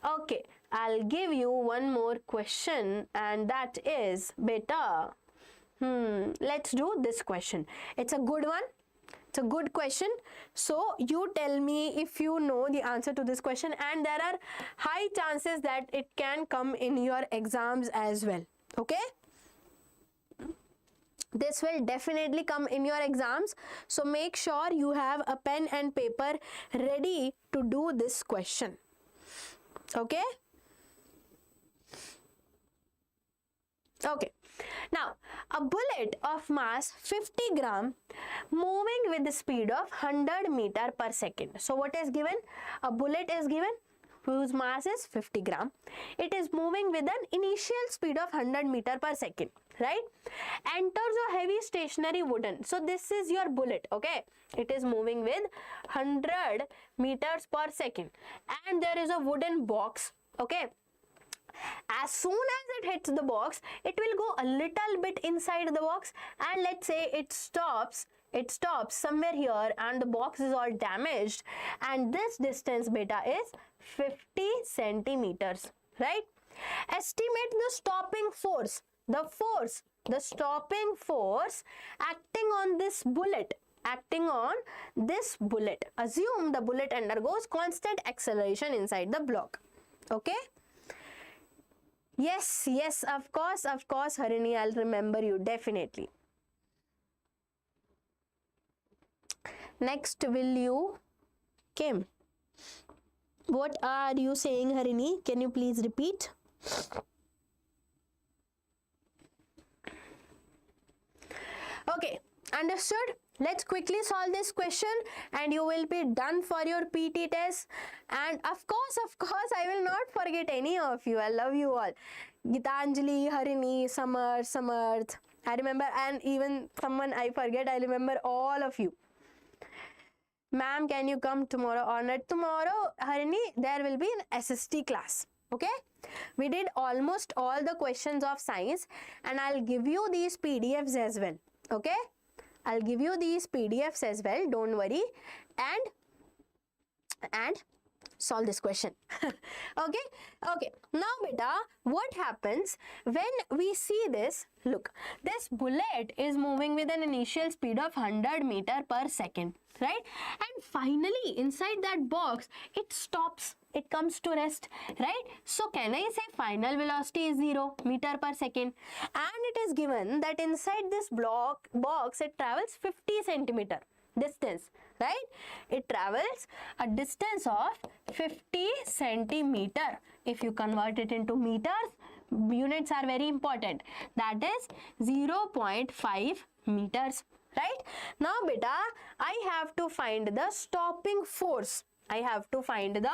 Okay, I'll give you one more question, and that is, beta, let's do this question. It's a good one. It's a good question. So you tell me if you know the answer to this question, and there are high chances that it can come in your exams as well. Okay? This will definitely come in your exams. So make sure you have a pen and paper ready to do this question. Okay? Okay. Now, a bullet of mass 50 gram moving with the speed of 100 meter per second. So, what is given? A bullet is given whose mass is 50 gram. It is moving with an initial speed of 100 meter per second, right? Enters a heavy stationary wooden. So, this is your bullet, okay? It is moving with 100 meters per second. And there is a wooden box, okay? As soon as it hits the box, it will go a little bit inside the box, and let's say it stops somewhere here and the box is all damaged, and this distance beta is 50 centimeters, right? Estimate the stopping force, the stopping force acting on this bullet. Assume the bullet undergoes constant acceleration inside the block. Okay? Yes, of course, Harini, I'll remember you, definitely. Next, will you, Kim? What are you saying, Harini? Can you please repeat? Okay, understood? Let's quickly solve this question and you will be done for your PT test. And of course, I will not forget any of you. I love you all. Gitanjali, Harini, Samarth. I remember, and even someone I forget, I remember all of you. Ma'am, can you come tomorrow or not? Tomorrow, Harini, there will be an SST class. Okay? We did almost all the questions of science and I'll give you these PDFs as well. Okay? I'll give you these PDFs as well, don't worry, and solve this question. Okay, now beta, what happens when we see this? Look, this bullet is moving with an initial speed of 100 meter per second, right? And finally, inside that box, it stops. It comes to rest, right? So can I say final velocity is 0 meter per second? And it is given that inside this box, it travels 50 centimeter distance, right? It travels a distance of 50 centimeter. If you convert it into meters, units are very important. That is 0.5 meters, right? Now beta, I have to find the stopping force. I have to find the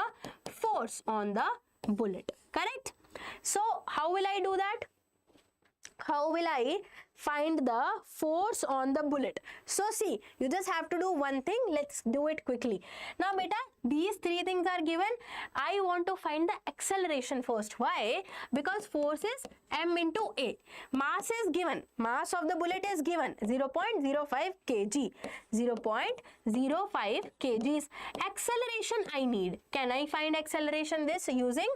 force on the bullet, correct? So how will I do that? How will I find the force on the bullet? So see, you just have to do one thing. Let's do it quickly. Now beta, these three things are given. I want to find the acceleration first. Why? Because force is m into a. Mass is given. Mass of the bullet is given 0.05 kg. 0.05 kgs. Acceleration I need. Can I find acceleration this using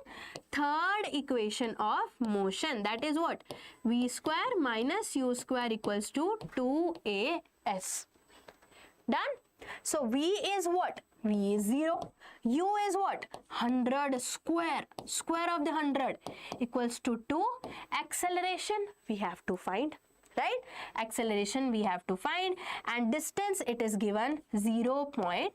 third equation of motion? That is what? V square minus u square equals to 2as. Done? So V is what? V is 0. U is what? 100 square. Square of the 100 equals to 2. Acceleration we have to find, right? Acceleration we have to find, and distance it is given 0.5.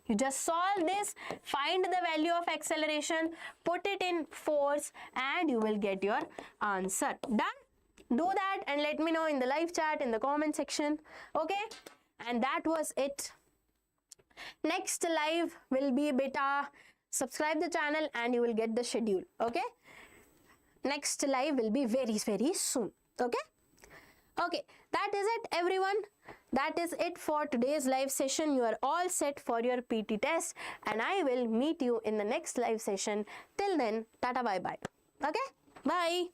You just solve this, find the value of acceleration, put it in force, and you will get your answer. Done? Do that and let me know in the live chat, in the comment section. Okay? And that was it. Next live will be beta. Subscribe the channel and you will get the schedule. Okay? Next live will be very, very soon. Okay? Okay. That is it, everyone. That is it for today's live session. You are all set for your PT test and I will meet you in the next live session. Till then, tata bye bye. Okay? Bye.